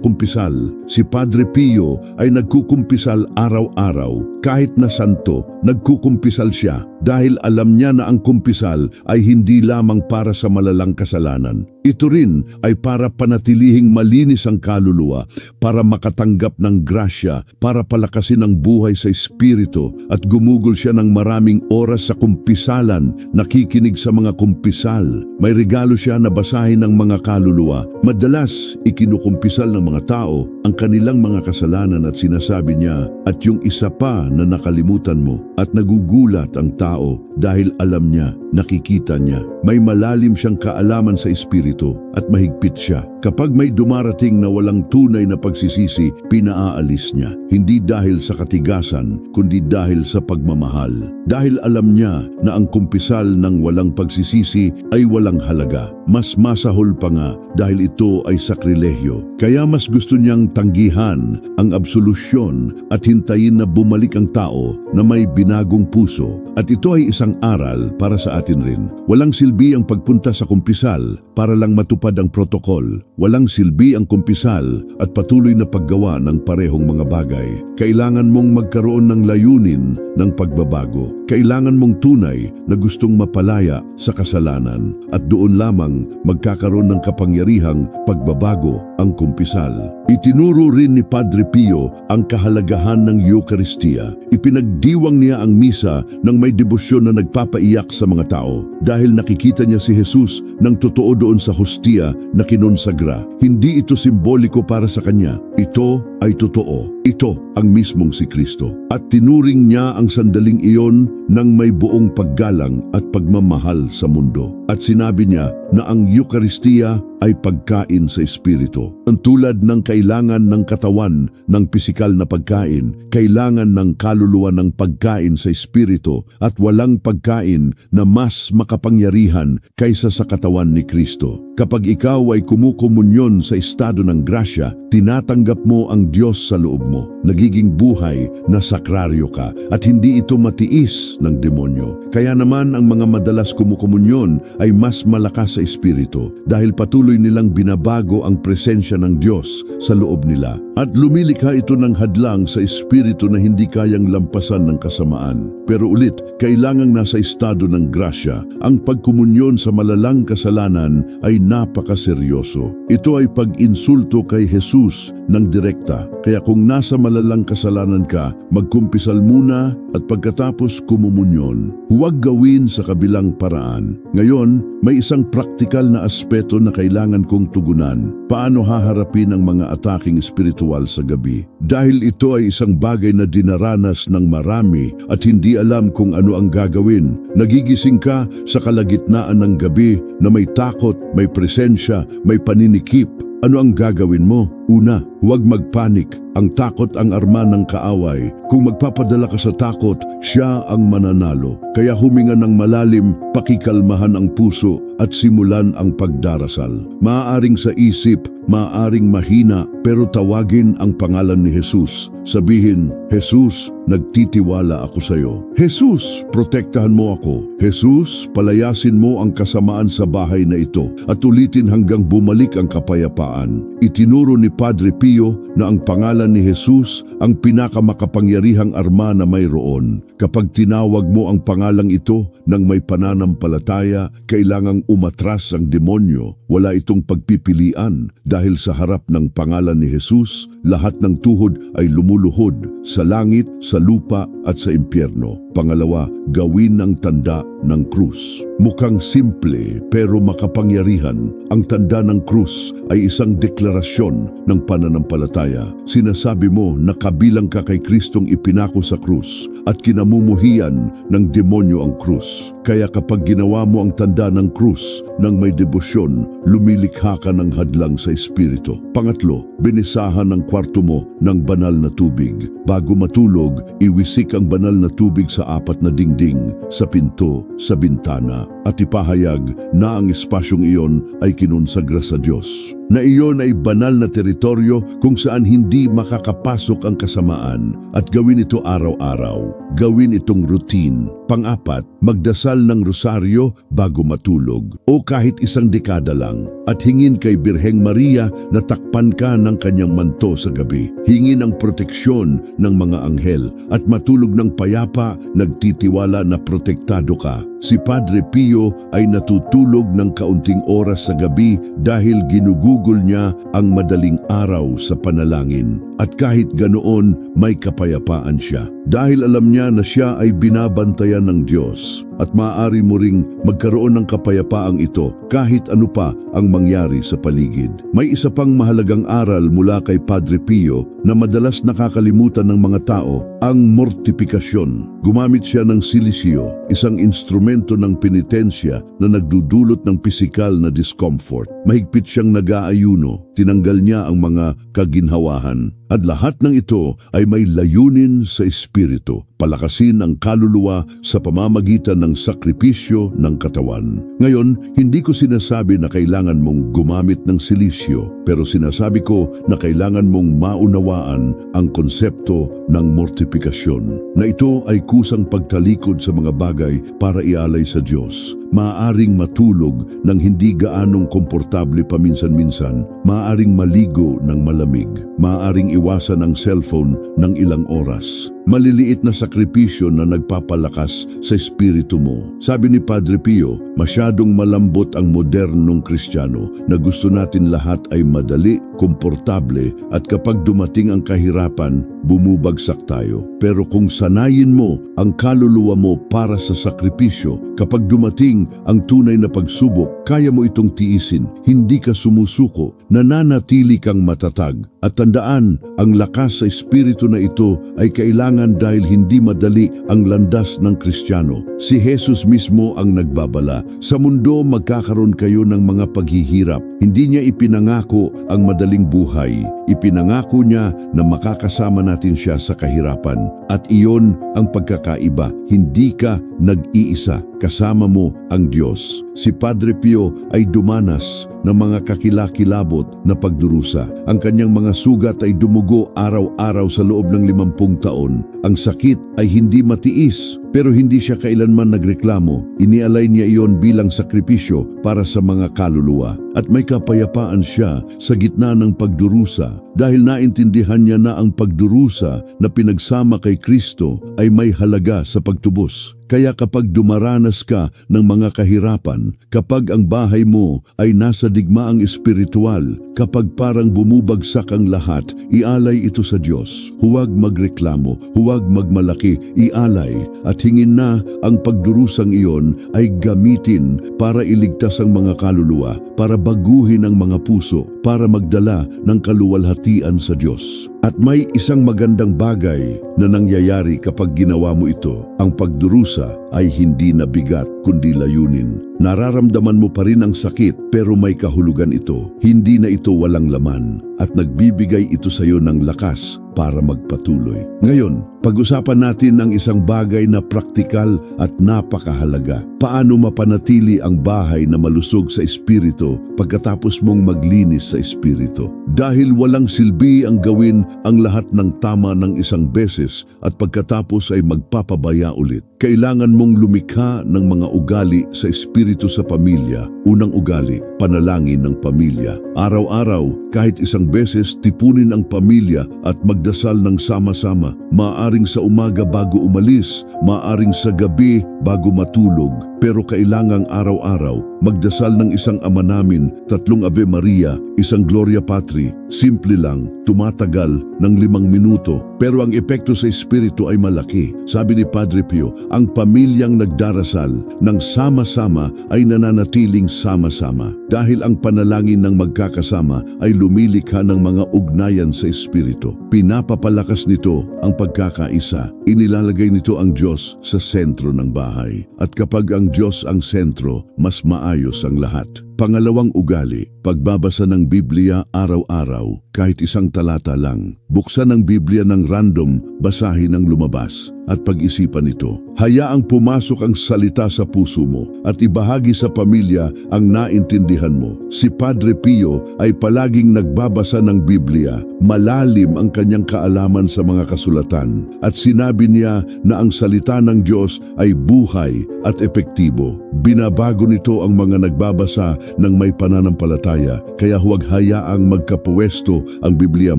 kumpisal. Si Padre Pio ay nagkukumpisal araw-araw. Kahit na santo, nagkukumpisal siya dahil alam niya na ang kumpisal ay hindi lamang para sa malalang kasalanan. Ito rin ay para panatilihing malinis ang kaluluwa, para makatanggap ng grasya, para palakasin ang buhay sa espiritu at gumugol siya ng maraming oras sa kumpisalan, nakikinig sa mga kumpisal. May regalo siya na basahin ng mga kaluluwa. Madalas, ikinukumpisal ng mga tao ang kanilang mga kasalanan at sinasabi niya, at yung isa pa na nakalimutan mo, at nagugulat ang tao dahil alam niya, nakikita niya. May malalim siyang kaalaman sa espiritu at mahigpit siya. Kapag may dumarating na walang tunay na pagsisisi, pinaalis niya. Hindi dahil sa katigasan, kundi dahil sa pagmamahal. Dahil alam niya na ang kumpisal ng walang pagsisisi ay walang halaga. Mas masahol pa nga dahil ito ay sakrilehyo. Kaya mas gusto niyang tanggihan ang absolusyon at hintayin na bumalik ang tao na may binagong puso. At ito ay isang aral para sa atin rin. Walang silbi ang pagpunta sa kumpisal para lang matupad ang protokol. Walang silbi ang kumpisal at patuloy na paggawa ng parehong mga bagay. Kailangan mong magkaroon ng layunin ng pagbabago. Kailangan mong tunay na gustong mapalaya sa kasalanan at doon lamang magkakaroon ng kapangyarihang pagbabago ang kumpisal. Itinuro rin ni Padre Pio ang kahalagahan ng Eucharistia. Ipinagdiwang niya ang misa ng may debosyon na nagpapaiyak sa mga tao dahil nakikita niya si Jesus ng totoo doon sa hostia na kinonsagra. Hindi ito simboliko para sa kanya. Ito ay totoo. Ito ang mismong si Kristo. At tinuring niya ang sandaling iyon ng may buong paggalang at pagmamahal sa mundo. At sinabi niya na ang Eucharistia ay pagkain sa Espiritu. Ang tulad ng kailangan ng katawan ng pisikal na pagkain, kailangan ng kaluluwa ng pagkain sa Espiritu at walang pagkain na mas makapangyarihan kaysa sa katawan ni Kristo. Kapag ikaw ay kumukomunyon sa estado ng grasya, tinatanggap mo ang Diyos sa loob mo. Nagiging buhay na sakraryo ka at hindi ito matiis ng demonyo. Kaya naman ang mga madalas kumukomunyon ay mas malakas sa Espiritu dahil patuloy nilang binabago ang presensya ng Diyos sa loob nila. At lumilikha ito ng hadlang sa Espiritu na hindi kayang lampasan ng kasamaan. Pero ulit, kailangang nasa estado ng grasya. Ang pagkomunyon sa malalang kasalanan ay napakaseryoso. Ito ay pag-insulto kay Jesus ng direkta. Kaya kung nasa malalang kasalanan ka, magkumpisal muna at pagkatapos kumumunyon. Huwag gawin sa kabilang paraan. Ngayon, may isang praktikal na aspeto na kailangan kong tugunan. Paano haharapin ang mga ataking espiritual sa gabi? Dahil ito ay isang bagay na dinaranas ng marami at hindi alam kung ano ang gagawin. Nagigising ka sa kalagitnaan ng gabi na may takot, may presensya, may paninikip. Ano ang gagawin mo? Una, huwag magpanik. Ang takot ang arma ng kaaway. Kung magpapadala ka sa takot, siya ang mananalo. Kaya huminga ng malalim, pakikalmahan ang puso at simulan ang pagdarasal. Maaaring sa isip, maaaring mahina, pero tawagin ang pangalan ni Jesus. Sabihin, Jesus, nagtitiwala ako sa iyo. Jesus, protektahan mo ako. Jesus, palayasin mo ang kasamaan sa bahay na ito at ulitin hanggang bumalik ang kapayapaan. Itinuro ni Padre Pio na ang pangalan ni Jesus ang pinakamakapangyarihang arma na mayroon. Kapag tinawag mo ang pangalang ito ng may pananampalataya, kailangang umatras ang demonyo. Wala itong pagpipilian dahil sa harap ng pangalan ni Jesus, lahat ng tuhod ay lumuluhod sa langit, sa lupa at sa impyerno. Pangalawa, gawin ang tanda ng krus. Mukhang simple pero makapangyarihan. Ang tanda ng krus ay isang deklarasyon ng pananampalataya. Sinasabi mo na kabilang ka kay Kristong ipinako sa krus at kinamumuhian ng demonyo ang krus. Kaya kapag ginawa mo ang tanda ng krus ng may debosyon, lumilikha ka ng hadlang sa Espiritu. Pangatlo, binisahan ang kwarto mo ng banal na tubig. Bago matulog, iwisik ang banal na tubig sa 4 na dingding, sa pinto, sa bintana, at ipahayag na ang espasyong iyon ay kinonsagra sa Diyos. Na iyon ay banal na teritoryo kung saan hindi makakapasok ang kasamaan at gawin ito araw-araw. Gawin itong routine. Pang-apat, magdasal ng rosaryo bago matulog o kahit isang dekada lang at hingin kay Birheng Maria na takpan ka ng kanyang manto sa gabi. Hingin ang proteksyon ng mga anghel at matulog ng payapa, nagtitiwala na protektado ka. Si Padre Pio ay natutulog ng kaunting oras sa gabi dahil ginugugol niya ang madaling araw sa panalangin. At kahit ganoon, may kapayapaan siya. Dahil alam niya na siya ay binabantayan ng Diyos. At maaari mo ring magkaroon ng kapayapaang ito kahit ano pa ang mangyari sa paligid. May isa pang mahalagang aral mula kay Padre Pio na madalas nakakalimutan ng mga tao, ang mortifikasyon. Gumamit siya ng silisyo, isang instrumento ng penitensya na nagdudulot ng pisikal na discomfort. Mahigpit siyang nag-aayuno, tinanggal niya ang mga kaginhawahan. At lahat ng ito ay may layunin sa Espiritu, palakasin ang kaluluwa sa pamamagitan ng ng sakripisyo ng katawan. Ngayon, hindi ko sinasabi na kailangan mong gumamit ng silisyo, pero sinasabi ko na kailangan mong maunawaan ang konsepto ng mortifikasyon, na ito ay kusang pagtalikod sa mga bagay para ialay sa Diyos. Maaaring matulog ng hindi gaanong komportable paminsan-minsan, maaaring maligo ng malamig, maaaring iwasan ang cellphone ng ilang oras. Maliliit na sakripisyo na nagpapalakas sa espiritu mo. Sabi ni Padre Pio, masyadong malambot ang modernong Kristiyano na gusto natin lahat ay madali, komportable at kapag dumating ang kahirapan, bumubagsak tayo. Pero kung sanayin mo ang kaluluwa mo para sa sakripisyo, kapag dumating ang tunay na pagsubok, kaya mo itong tiisin, hindi ka sumusuko, nananatili kang matatag. At tandaan, ang lakas sa espiritu na ito ay kailangan dahil hindi madali ang landas ng Kristiyano. Si Jesus mismo ang nagbabala. Sa mundo magkakaroon kayo ng mga paghihirap. Hindi niya ipinangako ang madaling buhay. Ipinangako niya na makakasama natin siya sa kahirapan. At iyon ang pagkakaiba. Hindi ka nag-iisa. Kasama mo ang Diyos. Si Padre Pio ay dumanas ng mga kakilakilabot na pagdurusa. Ang kanyang mga sugat ay dumugo araw-araw sa loob ng 50 taon. Ang sakit ay hindi matiis, pero hindi siya kailanman nagreklamo. Inialay niya iyon bilang sakripisyo para sa mga kaluluwa. At may kapayapaan siya sa gitna ng pagdurusa dahil naintindihan niya na ang pagdurusa na pinagsama kay Kristo ay may halaga sa pagtubos. Kaya kapag dumaranas ka ng mga kahirapan, kapag ang bahay mo ay nasa digmaang espiritual, kapag parang bumubagsak ang lahat, ialay ito sa Diyos. Huwag magreklamo, huwag magmalaki, ialay at hingin na ang pagdurusang iyon ay gamitin para iligtas ang mga kaluluwa, para baguhin ang mga puso, para magdala ng kaluwalhatian sa Diyos. At may isang magandang bagay na nangyayari kapag ginawa mo ito. Ang pagdurusa ay hindi na bigat kundi layunin. Nararamdaman mo pa rin ang sakit pero may kahulugan ito. Hindi na ito walang laman at nagbibigay ito sa iyo ng lakas para magpatuloy. Ngayon, pag-usapan natin ang isang bagay na praktikal at napakahalaga. Paano mapanatili ang bahay na malusog sa espiritu pagkatapos mong maglinis sa espiritu? Dahil walang silbi ang gawin ang lahat ng tama ng isang beses at pagkatapos ay magpapabaya ulit. Kailangan mong lumikha ng mga ugali sa espiritu sa pamilya. Unang ugali, panalangin ng pamilya. Araw-araw, kahit isang beses, tipunin ang pamilya at magdasal ng sama-sama. Maaring sa umaga bago umalis, maaring sa gabi bago matulog. Pero kailangang araw-araw magdasal ng isang Ama Namin, 3 Ave Maria, isang Gloria Patri. Simple lang, tumatagal ng 5 minuto. Pero ang epekto sa espiritu ay malaki. Sabi ni Padre Pio, ang pamilyang nagdarasal ng sama-sama ay nananatiling sama-sama. Dahil ang panalangin ng magkakasama ay lumilikha ng mga ugnayan sa espiritu. Pinapapalakas nito ang pagkakaisa. Inilalagay nito ang Diyos sa sentro ng bahay. At kapag ang Diyos ang sentro, mas maayos ang lahat. Pangalawang ugali, pagbabasa ng Biblia araw-araw, kahit isang talata lang. Buksan ang Biblia ng random, basahin ang lumabas at pag-isipan ito. Hayaang pumasok ang salita sa puso mo at ibahagi sa pamilya ang naintindihan mo. Si Padre Pio ay palaging nagbabasa ng Biblia. Malalim ang kanyang kaalaman sa mga kasulatan at sinabi niya na ang salita ng Diyos ay buhay at epektibo. Binabago nito ang mga nagbabasa ng may pananampalataya, kaya huwag hayaang magkapuwesto ang Biblia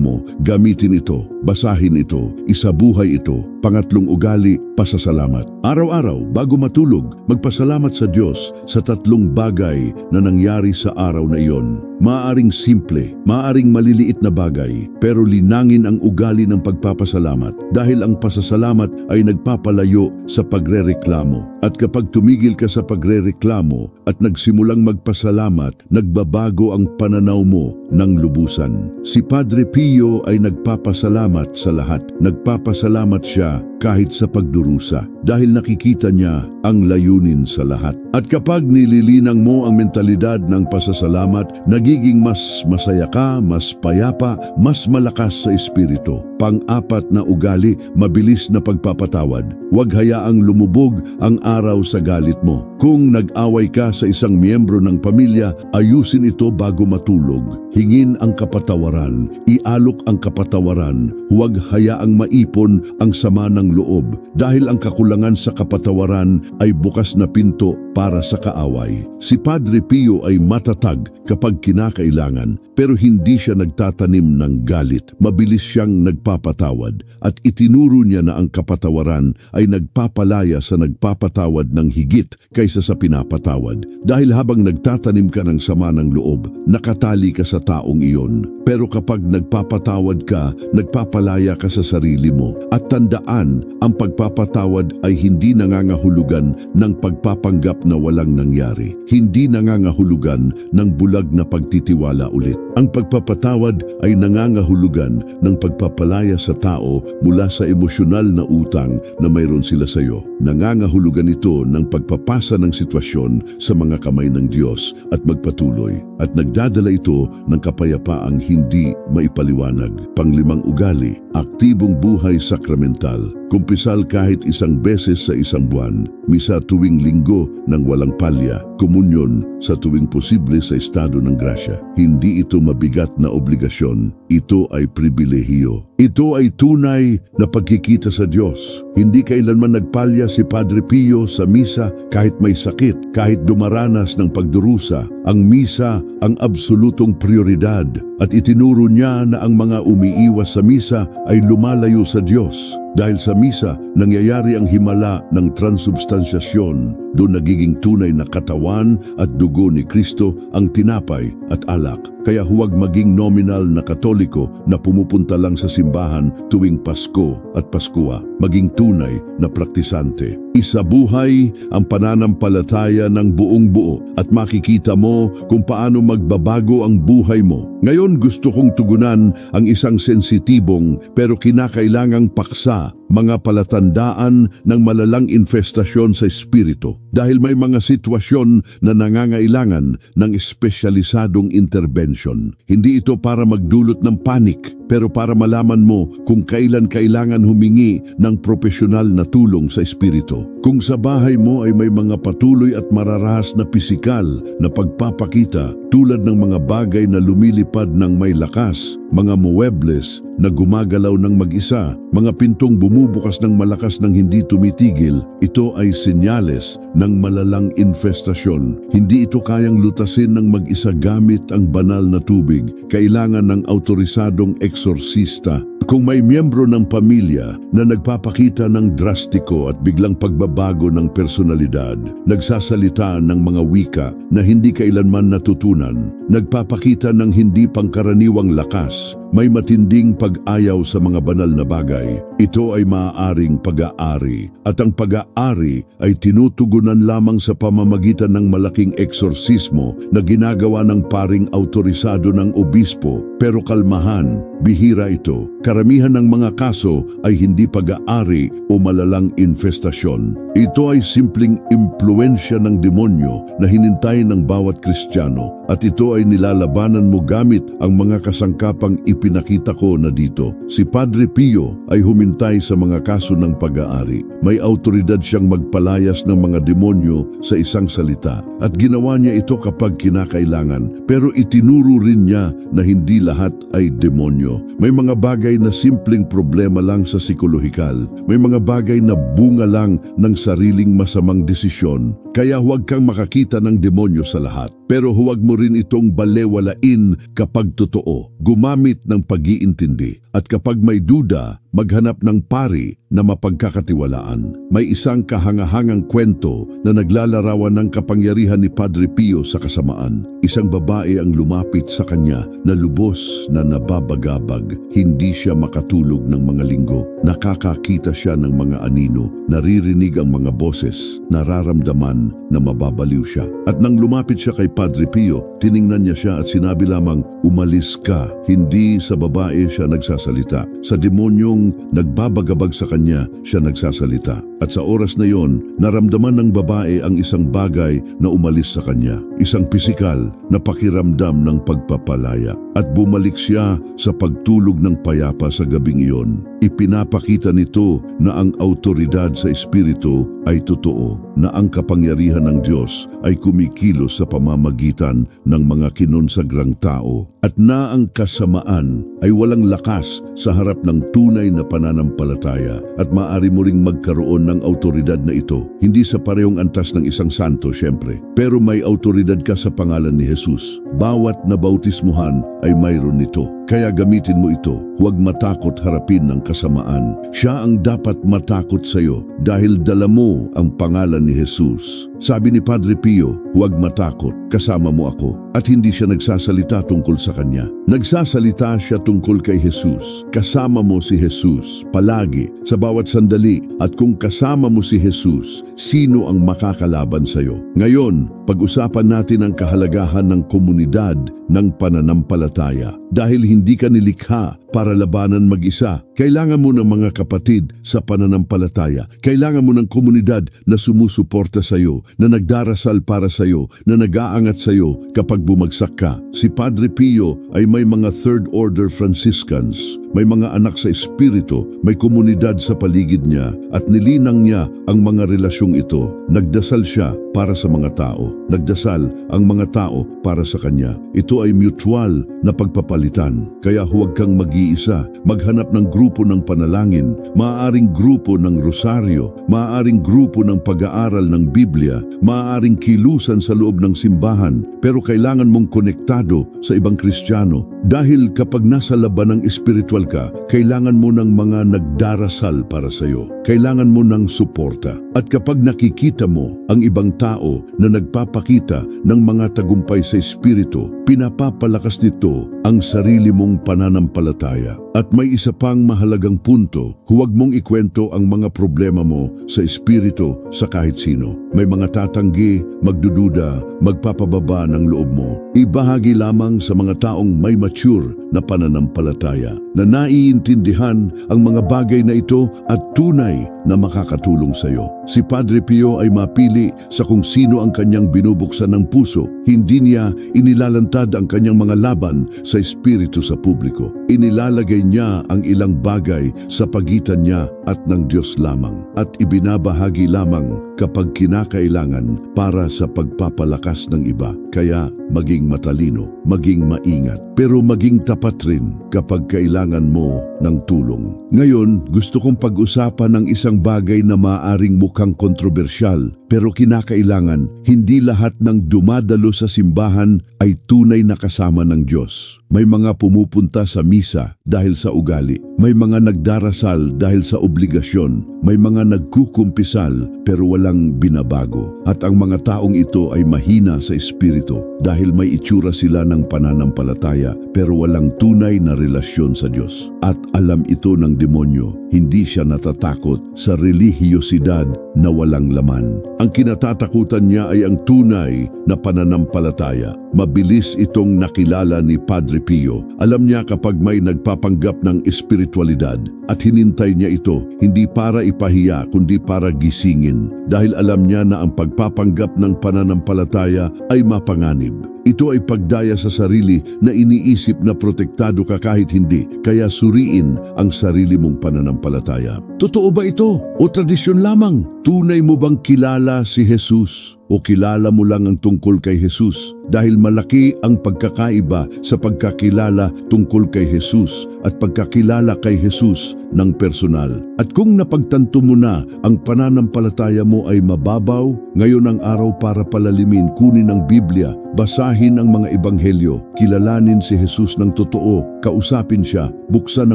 mo. Gamitin ito, basahin ito, isabuhay ito. Pangatlong ugali, pasasalamat. Araw-araw, bago matulog, magpasalamat sa Diyos sa 3 bagay na nangyari sa araw na iyon. Maaring simple, maaring maliliit na bagay, pero linangin ang ugali ng pagpapasalamat dahil ang pasasalamat ay nagpapalayo sa pagrereklamo. At kapag tumigil ka sa pagrereklamo at nagsimulang magpasalamat, nagbabago ang pananaw mo ng lubusan. Si Padre Pio ay nagpapasalamat sa lahat. Nagpapasalamat siya kahit sa pagdurusa dahil nakikita niya ang layunin sa lahat. At kapag nililinang mo ang mentalidad ng pasasalamat, nagiging mas masaya ka, mas payapa, mas malakas sa espiritu. Pang-apat na ugali, mabilis na pagpapatawad. Huwag hayaang lumubog ang araw sa galit mo. Kung nag-away ka sa isang miyembro ng pamilya, ayusin ito bago matulog. Hingin ang kapatawaran, ialok ang kapatawaran, huwag hayaang maipon ang sama ng loob dahil ang kakulangan sa kapatawaran ay bukas na pinto para sa kaaway. Si Padre Pio ay matatag kapag kinakailangan pero hindi siya nagtatanim ng galit. Mabilis siyang nagpapatawad at itinuro niya na ang kapatawaran ay nagpapalaya sa nagpapatawad ng higit kaysa sa pinapatawad. Dahil habang nagtatanim ka ng sama ng loob, nakatali ka sa taong iyon. Pero kapag nagpapatawad ka, nagpapalaya ka sa sarili mo. At tandaan, ang pagpapatawad ay hindi nangangahulugan ng pagpapanggap na walang nangyari. Hindi nangangahulugan ng bulag na pagtitiwala ulit. Ang pagpapatawad ay nangangahulugan ng pagpapalaya sa tao mula sa emosyonal na utang na mayroon sila sa iyo. Nangangahulugan ito ng pagpapasa ng sitwasyon sa mga kamay ng Diyos at magpatuloy. At nagdadala ito ng kapayapaang hindi maipaliwanag. Panglimang ugali, aktibong buhay sakramental. Kumpisal kahit isang beses sa isang buwan, misa tuwing linggo ng walang palya, komunyon sa tuwing posible sa estado ng grasya. Hindi ito mabigat na obligasyon, ito ay pribilehiyo. Ito ay tunay na pagkikita sa Diyos. Hindi kailanman nagpalya si Padre Pio sa misa kahit may sakit, kahit dumaranas ng pagdurusa. Ang misa ang absolutong prioridad at itinuro niya na ang mga umiiwas sa misa ay lumalayo sa Diyos. Dahil sa misa, nangyayari ang himala ng transubstansyasyon. Doon nagiging tunay na katawan at dugo ni Kristo ang tinapay at alak. Kaya huwag maging nominal na Katoliko na pumupunta lang sa simbahan tuwing Pasko at Paskua. Maging tunay na praktisante. Isabuhay ang pananampalataya ng buong buo at makikita mo kung paano magbabago ang buhay mo. Ngayon gusto kong tugunan ang isang sensitibong pero kinakailangang paksa, mga palatandaan ng malalang infestasyon sa espiritu. Dahil may mga sitwasyon na nangangailangan ng espesyalisadong intervention. Hindi ito para magdulot ng panik, pero para malaman mo kung kailan kailangan humingi ng propesyonal na tulong sa espiritu. Kung sa bahay mo ay may mga patuloy at mararahas na pisikal na pagpapakita tulad ng mga bagay na lumilipad ng may lakas, mga muebles na gumagalaw ng mag-isa, mga pintong bumubukas ng malakas ng hindi tumitigil, ito ay senyales ng malalang infestasyon. Hindi ito kayang lutasin ng mag-isa gamit ang banal na tubig. Kailangan ng autorisadong eksorsista. Kung may miyembro ng pamilya na nagpapakita ng drastiko at biglang pagbabago ng personalidad, nagsasalita ng mga wika na hindi kailanman natutunan, nagpapakita ng hindi pangkaraniwang lakas, may matinding pag-ayaw sa mga banal na bagay, ito ay maaaring pag-aari. At ang pag-aari ay tinutugunan lamang sa pamamagitan ng malaking eksorsismo na ginagawa ng paring autorisado ng obispo. Pero kalmahan, bihira ito. Karamihan ng mga kaso ay hindi pag-aari o malalang infestasyon. Ito ay simpleng impluensya ng demonyo na hinintay ng bawat Kristiyano at ito ay nilalabanan mo gamit ang mga kasangkapang ipinakita ko na dito. Si Padre Pio ay humintay sa mga kaso ng pag-aari. May autoridad siyang magpalayas ng mga demonyo sa isang salita at ginawa niya ito kapag kinakailangan, pero itinuro rin niya na hindi lahat ay demonyo. May mga bagay na simpleng problema lang sa psikolohikal. May mga bagay na bunga lang ng sariling masamang desisyon. Kaya huwag kang makakita ng demonyo sa lahat. Pero huwag mo rin itong balewalain kapag totoo. Gumamit ng pag-iintindi. At kapag may duda, maghanap ng pari na mapagkakatiwalaan. May isang kahangahangang kwento na naglalarawan ng kapangyarihan ni Padre Pio sa kasamaan. Isang babae ang lumapit sa kanya na lubos na nababagabag. Hindi siya makatulog ng mga linggo. Nakakakita siya ng mga anino, naririnig ang mga boses, nararamdaman na mababaliw siya. At nang lumapit siya kay Padre Pio, tiningnan niya siya at sinabi lamang, "Umalis ka." Hindi sa babae siya nagsasalita. Sa demonyong nagbabagabag sa kanya, siya nagsasalita. At sa oras na yon, naramdaman ng babae ang isang bagay na umalis sa kanya. Isang pisikal na pakiramdam ng pagpapalaya. At bumalik siya sa pagtulog ng payapa sa gabing iyon. Ipinapakita nito na ang autoridad sa Espiritu ay totoo, na ang kapangyarihan ng Diyos ay kumikilos sa pamamagitan ng mga kinonsagrang tao, at na ang kasamaan ay walang lakas sa harap ng tunay na pananampalataya, at maaari mo ring magkaroon ng autoridad na ito, hindi sa parehong antas ng isang santo syempre, pero may autoridad ka sa pangalan ni Jesus. Bawat nabautismuhan ay mayroon nito. Kaya gamitin mo ito. Huwag matakot harapin ng kasamaan. Siya ang dapat matakot sa iyo dahil dala mo ang pangalan ni Jesus. Sabi ni Padre Pio, huwag matakot, kasama mo ako. At hindi siya nagsasalita tungkol sa kanya. Nagsasalita siya tungkol kay Jesus. Kasama mo si Jesus palagi, sa bawat sandali. At kung kasama mo si Jesus, sino ang makakalaban sa iyo? Ngayon, pag-usapan natin ang kahalagahan ng komunidad ng pananampalataya. Dahil hindi ka nilikha para labanan mag-isa, kailangan mo ng mga kapatid sa pananampalataya. Kailangan mo ng komunidad na sumusuporta sa iyo, na nagdarasal para sa iyo, na nag-aangat sa iyo kapag bumagsak ka. Si Padre Pio ay may mga Third Order Franciscans, may mga anak sa Espiritu, may komunidad sa paligid niya, at nilinang niya ang mga relasyong ito. Nagdasal siya para sa mga tao. Nagdasal ang mga tao para sa kanya. Ito ay mutual na pagpapalitan. Kaya huwag kang mag-iisa. Maghanap ng grupo ng panalangin, maaaring grupo ng rosaryo, maaaring grupo ng pag-aaral ng Biblia, maaaring kilusan sa loob ng simbahan, pero kailangan mong konektado sa ibang Kristiyano. Dahil kapag nasa laban ng espiritual ka, kailangan mo ng mga nagdarasal para sa iyo. Kailangan mo ng suporta. At kapag nakikita mo ang ibang tao na nagpapakita ng mga tagumpay sa Espiritu, pinapapalakas nito ang sarili mong pananampalataya. At may isa pang mahalagang punto, huwag mong ikwento ang mga problema mo sa Espiritu sa kahit sino. May mga tatanggi, magdududa, magpapababa ng loob mo. Ibahagi lamang sa mga taong may mature na pananampalataya, na naiintindihan ang mga bagay na ito at tunay na makakatulong sa iyo. Si Padre Pio ay mapili sa kung sino ang kanyang binubuksan ng puso. Hindi niya inilalantad ang kanyang mga laban sa Espiritu sa publiko. Inilalagay niya ang ilang bagay sa pagitan niya at ng Diyos lamang, at ibinabahagi lamang kapag kinakailangan para sa pagpapalakas ng iba. Kaya maging matalino, maging maingat, pero maging tapat rin kapag kailangan mo ng tulong. Ngayon, gusto kong pag-usapan ng isang bagay na maaaring mukhang kontrobersyal, pero kinakailangan. Hindi lahat ng dumadalo sa simbahan ay tunay na kasama ng Diyos. May mga pumupunta sa misa dahil sa ugali. May mga nagdarasal dahil sa obligasyon. May mga nagkukumpisal pero walang binabago. At ang mga taong ito ay mahina sa espiritu dahil may itsura sila ng pananampalataya pero walang tunay na relasyon sa Diyos. At alam ito ng demonyo. Hindi siya natatakot sa relihiyosidad na walang laman. Ang kinatatakutan niya ay ang tunay na pananampalataya. Mabilis itong nakilala ni Padre Pio. Alam niya kapag may nagpapanggap ng espiritualidad at hinintay niya ito, hindi para ipahiya kundi para gisingin. Dahil alam niya na ang pagpapanggap ng pananampalataya ay mapanganib. Ito ay pagdaya sa sarili na iniisip na protektado ka kahit hindi, kaya suriin ang sarili mong pananampalataya. Totoo ba ito o tradisyon lamang? Tunay mo bang kilala si Jesus? O kilala mo lang ang tungkol kay Jesus? Dahil malaki ang pagkakaiba sa pagkakilala tungkol kay Jesus at pagkakilala kay Jesus ng personal. At kung napagtanto mo na ang pananampalataya mo ay mababaw, ngayon ang araw para palalimin, kunin ang Biblia, basahin ang mga ebanghelyo, kilalanin si Jesus ng totoo, kausapin siya, buksan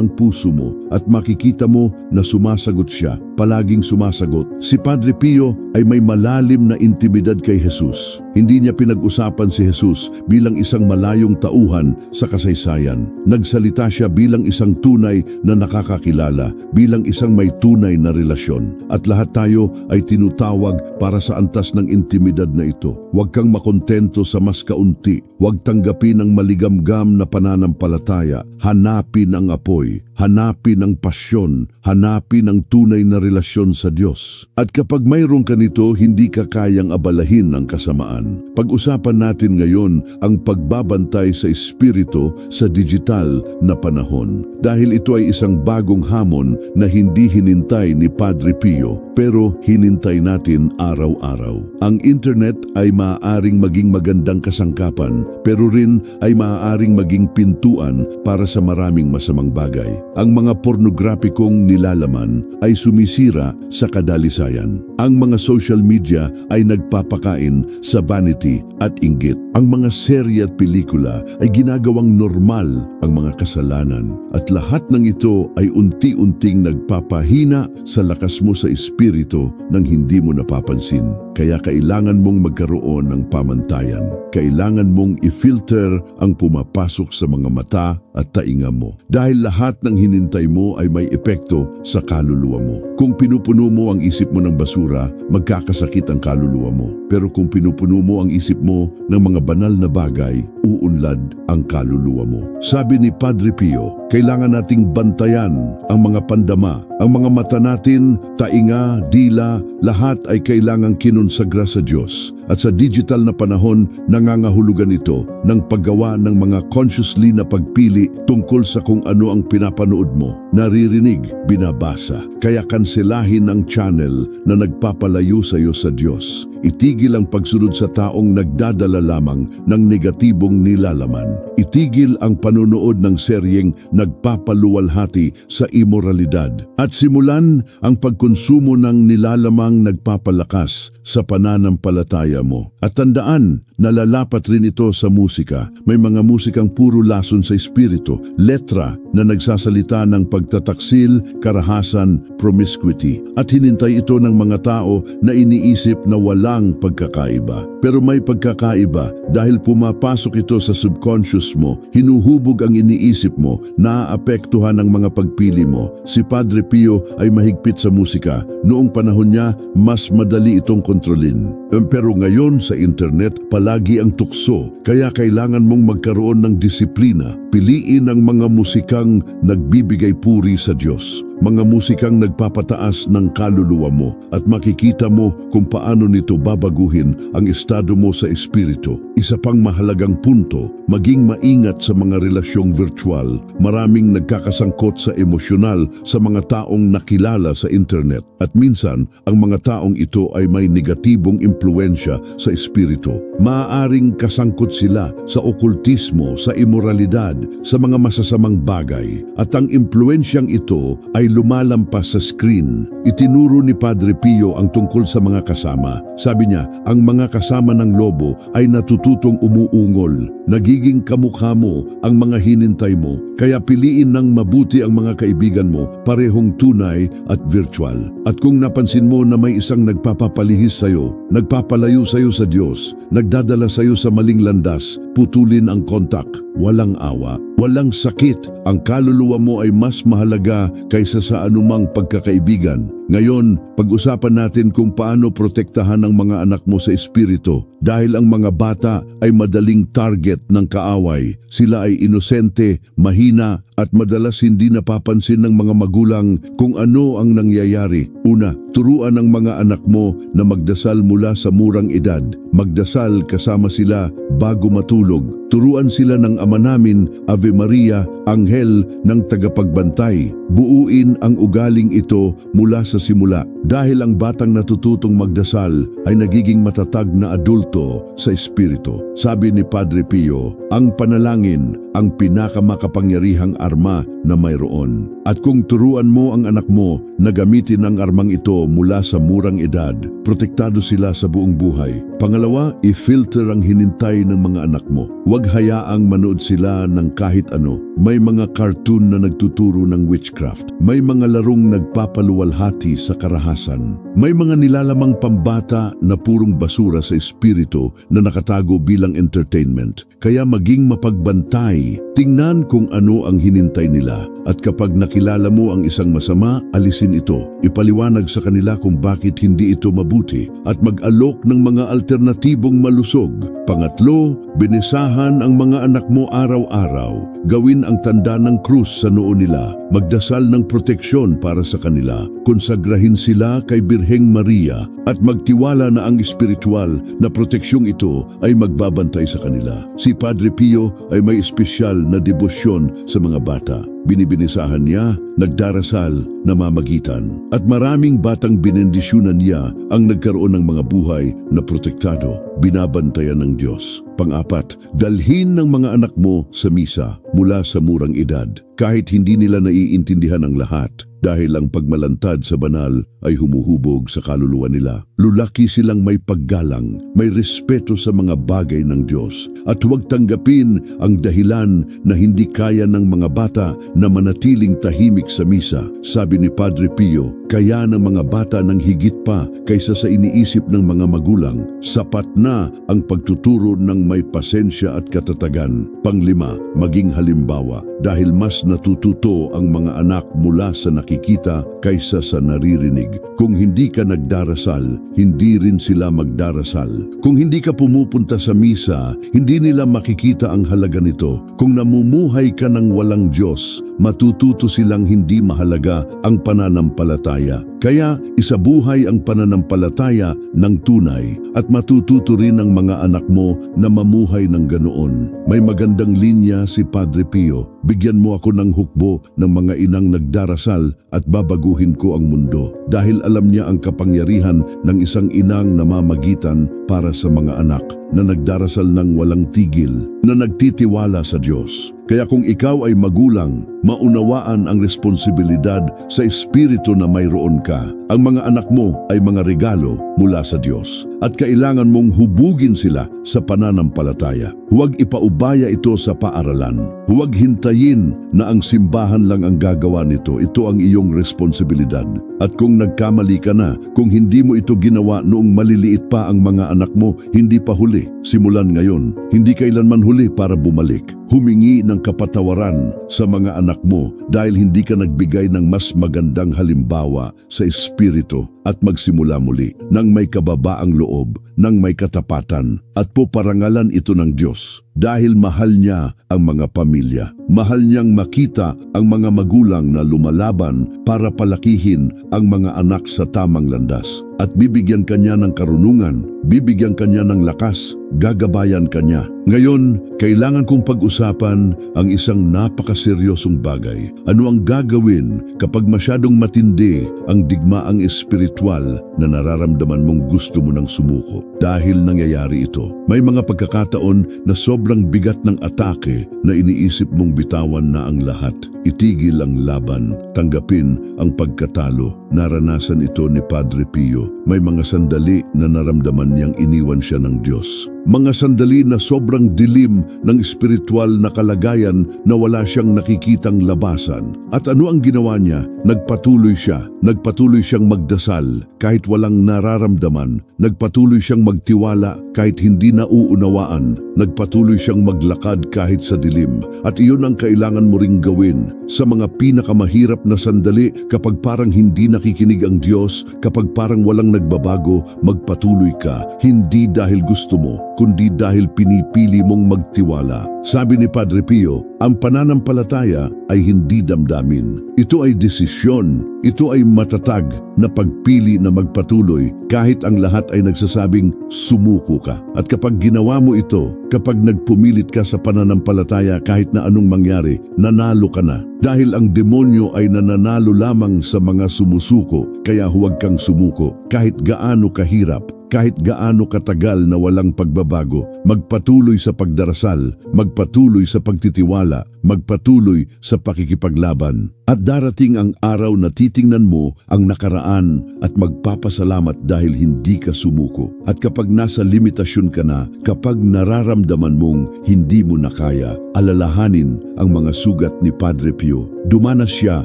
ang puso mo at makikita mo na sumasagot siya, palaging sumasagot. Si Padre Pio ay may malalim na intimidad kay Jesus. Hindi niya pinag-usapan si Jesus bilang isang malayong tauhan sa kasaysayan. Nagsalita siya bilang isang tunay na nakakakilala, bilang isang may tunay na relasyon. At lahat tayo ay tinutawag para sa antas ng intimidad na ito. Huwag kang makontento sa mas kaunti. Huwag tanggapin ang maligamgam na pananampalataya. Hanapin ang apoy. Hanapin ang pasyon. Hanapin ang tunay na relasyon sa Diyos. At kapag mayroon ka nito, hindi ka kayang abalahin ng kasamaan. kasalukuyan. Pag-usapan natin ngayon ang pagbabantay sa espiritu sa digital na panahon. Dahil ito ay isang bagong hamon na hindi hinintay ni Padre Pio, pero hinintay natin araw-araw. Ang internet ay maaaring maging magandang kasangkapan, pero rin ay maaaring maging pintuan para sa maraming masamang bagay. Ang mga pornograpikong nilalaman ay sumisira sa kadalisayan. Ang mga social media ay nagpapakain sa vanity at inggit. Ang mga serye at pelikula ay ginagawang normal ang mga kasalanan. At lahat ng ito ay unti-unting nagpapahina sa lakas mo sa espiritu nang hindi mo napapansin. Kaya kailangan mong magkaroon ng pamantayan. Kailangan mong i-filter ang pumapasok sa mga mata at tainga mo. Dahil lahat ng hinintay mo ay may epekto sa kaluluwa mo. Kung pinupuno mo ang isip mo ng basura, magkakasakit ang kaluluwa mo. Pero kung pinupuno mo ang isip mo ng mga banal na bagay, uunlad ang kaluluwa mo. Sabi ni Padre Pio, kailangan nating bantayan ang mga pandama. Ang mga mata natin, tainga, dila, lahat ay kailangang kinonsagra sa Diyos. At sa digital na panahon, nangangahulugan ito ng paggawa ng mga consciously na pagpili tungkol sa kung ano ang pinapanood mo, naririnig, binabasa. Kaya kanselahin ang channel na nagpapalayo sa iyo sa Diyos. Itigil ang pagsunod sa taong nagdadala lamang ng negatibong nilalaman. Itigil ang panonood ng seryeng nagpapaluwalhati sa imoralidad. At simulan ang pagkonsumo ng nilalamang nagpapalakas sa pananampalataya mo. At tandaan, nalalapat rin ito sa musika. May mga musikang puro lason sa espiritu, letra na nagsasalita ng pagtataksil, karahasan, promiscuity. At hinintay ito ng mga tao na iniisip na walang pagkakaiba. Pero may pagkakaiba dahil pumapasok ito sa subconscious mo, hinuhubog ang iniisip mo, naaapektuhan ang mga pagpili mo. Si Padre Pio ay mahigpit sa musika. Noong panahon niya, mas madali itong kontrolin. Pero ngayon sa internet, palagi ang tukso. Kaya kailangan mong magkaroon ng disiplina. Piliin ang mga musikang nagbibigay puri sa Diyos. Mga musikang nagpapataas ng kaluluwa mo at makikita mo kung paano nito babaguhin ang estado mo sa espiritu. Isa pang mahalagang punto, maging maingat sa mga relasyong virtual. Maraming nagkakasangkot sa emosyonal sa mga taong nakilala sa internet. At minsan, ang mga taong ito ay may negatibong impluensya sa espiritu. Maaaring kasangkot sila sa okultismo, sa imoralidad, sa mga masasamang bagay. At ang impluensyang ito ay lumalampas sa screen. Itinuro ni Padre Pio ang tungkol sa mga kasama. Sabi niya, ang mga kasama ng lobo ay natututong umuungol. Nagiging kamukha mo ang mga hinintay mo. Kaya piliin ng mabuti ang mga kaibigan mo, parehong tunay at virtual. At kung napansin mo na may isang nagpapapalihis sa'yo, nagpapalayo sa'yo sa Diyos, nagdadala sa'yo sa maling landas, putulin ang kontak. Walang awa, walang sakit. Ang kaluluwa mo ay mas mahalaga kaysa sa anumang pagkakaibigan. Ngayon, pag-usapan natin kung paano protektahan ang mga anak mo sa espiritu. Dahil ang mga bata ay madaling target ng kaaway. Sila ay inosente, mahina, at madalas hindi napapansin ng mga magulang kung ano ang nangyayari. Una, turuan ang mga anak mo na magdasal mula sa murang edad. Magdasal kasama sila bago matulog. Turuan sila ng Ama Namin, Ave Maria, Anghel ng tagapagbantay. Buuin ang ugaling ito mula sa simula. Dahil ang batang natututong magdasal ay nagiging matatag na adulto sa espiritu. Sabi ni Padre Pio, ang panalangin ang pinakamakapangyarihang arma na mayroon. At kung turuan mo ang anak mo na gamitin ang armang ito mula sa murang edad, protektado sila sa buong buhay. Pangalawa, i-filter ang hinintay ng mga anak mo. Huwag hayaang manood sila ng kahit ano. May mga cartoon na nagtuturo ng witchcraft. May mga larong nagpapaluwalhati sa karahasan. May mga nilalamang pambata na purong basura sa espiritu na nakatago bilang entertainment. Kaya maging mapagbantay. Tingnan kung ano ang hinintay nila. At kapag nakilala mo ang isang masama, alisin ito. Ipaliwanag sa kanila kung bakit hindi ito mabuti. At mag-alok ng mga alternatibong malusog. Pangatlo, binisahan ang mga anak mo araw-araw. gawin ang tanda ng krus sa noo nila, magdasal ng proteksyon para sa kanila, konsagrahin sila kay Birheng Maria at magtiwala na ang espiritual na proteksyong ito ay magbabantay sa kanila. Si Padre Pio ay may espesyal na debosyon sa mga bata. Binibinisahan niya, nagdarasal, namamagitan. At maraming batang binendisyonan niya ang nagkaroon ng mga buhay na protektado, binabantayan ng Diyos. Pang-apat, dalhin ng mga anak mo sa misa mula sa murang edad, kahit hindi nila naiintindihan ang lahat. Dahil ang pagmalantad sa banal ay humuhubog sa kaluluwa nila. Lulaki silang may paggalang, may respeto sa mga bagay ng Diyos. At huwag tanggapin ang dahilan na hindi kaya ng mga bata na manatiling tahimik sa misa. Sabi ni Padre Pio, kaya ng mga bata ng higit pa kaysa sa iniisip ng mga magulang. Sapat na ang pagtuturo ng may pasensya at katatagan. Panglima, maging halimbawa. Dahil mas natututo ang mga anak mula sa nakikita kaysa sa naririnig. Kung hindi ka nagdarasal, hindi rin sila magdarasal. Kung hindi ka pumupunta sa misa, hindi nila makikita ang halaga nito. Kung namumuhay ka ng walang Diyos, matututo silang hindi mahalaga ang pananampalataya. Kaya isabuhay ang pananampalataya ng tunay at matututo rin ang mga anak mo na mamuhay ng ganoon. May magandang linya si Padre Pio, bigyan mo ako ng hukbo ng mga inang nagdarasal at babaguhin ko ang mundo. Dahil alam niya ang kapangyarihan ng isang inang namamagitan para sa mga anak na nagdarasal ng walang tigil, na nagtitiwala sa Diyos. Kaya kung ikaw ay magulang, maunawaan ang responsibilidad sa espiritu na mayroon ka. Ang mga anak mo ay mga regalo mula sa Diyos at kailangan mong hubugin sila sa pananampalataya. Huwag ipaubaya ito sa paaralan. Huwag hintayin na ang simbahan lang ang gagawa nito. Ito ang iyong responsibilidad. At kung nagkamali ka na, kung hindi mo ito ginawa noong maliliit pa ang mga anak mo, hindi pa huli. Simulan ngayon, hindi kailanman huli para bumalik. Humingi ng kapatawaran sa mga anak mo dahil hindi ka nagbigay ng mas magandang halimbawa sa espiritu at magsimula muli nang may kababaang loob, nang may katapatan at puparangalan ito ng Diyos. Dahil mahal niya ang mga pamilya. Mahal niyang makita ang mga magulang na lumalaban para palakihin ang mga anak sa tamang landas. At bibigyan kanya ng karunungan, bibigyan kanya ng lakas, gagabayan kanya. Ngayon, kailangan kong pag-usapan ang isang napakaseryosong bagay. Ano ang gagawin kapag masyadong matindi ang digmaang espiritual na nararamdaman mong gusto mo nang sumuko? Dahil nangyayari ito, may mga pagkakataon na sobrang bigat ng atake na iniisip mong bitawan na ang lahat. Itigil ang laban, tanggapin ang pagkatalo. Naranasan ito ni Padre Pio. May mga sandali na naramdaman niyang iniwan siya ng Diyos. Mga sandali na sobrang dilim ng espiritual na kalagayan na wala siyang nakikitang labasan. At ano ang ginawa niya? Nagpatuloy siya. Nagpatuloy siyang magdasal kahit walang nararamdaman. Nagpatuloy siyang magtiwala kahit hindi nauunawaan. Nagpatuloy siyang maglakad kahit sa dilim. At iyon ang kailangan mo ring gawin sa mga pinakamahirap na sandali kapag parang hindi nakikinig ang Diyos, kapag parang walang nagbabago, magpatuloy ka. Hindi dahil gusto mo, kundi dahil pinipili mong magtiwala. Sabi ni Padre Pio, ang pananampalataya ay hindi damdamin. Ito ay desisyon. Ito ay matatag na pagpili na magpatuloy kahit ang lahat ay nagsasabing sumuko ka. At kapag ginawa mo ito, kapag nagpumilit ka sa pananampalataya kahit na anong mangyari, nanalo ka na. Dahil ang demonyo ay nananalo lamang sa mga sumusuko, kaya huwag kang sumuko kahit gaano kahirap. Kahit gaano katagal na walang pagbabago, magpatuloy sa pagdarasal, magpatuloy sa pagtitiwala, magpatuloy sa pakikipaglaban. At darating ang araw na titingnan mo ang nakaraan at magpapasalamat dahil hindi ka sumuko. At kapag nasa limitasyon ka na, kapag nararamdaman mong hindi mo na kaya, alalahanin ang mga sugat ni Padre Pio. Dumanas siya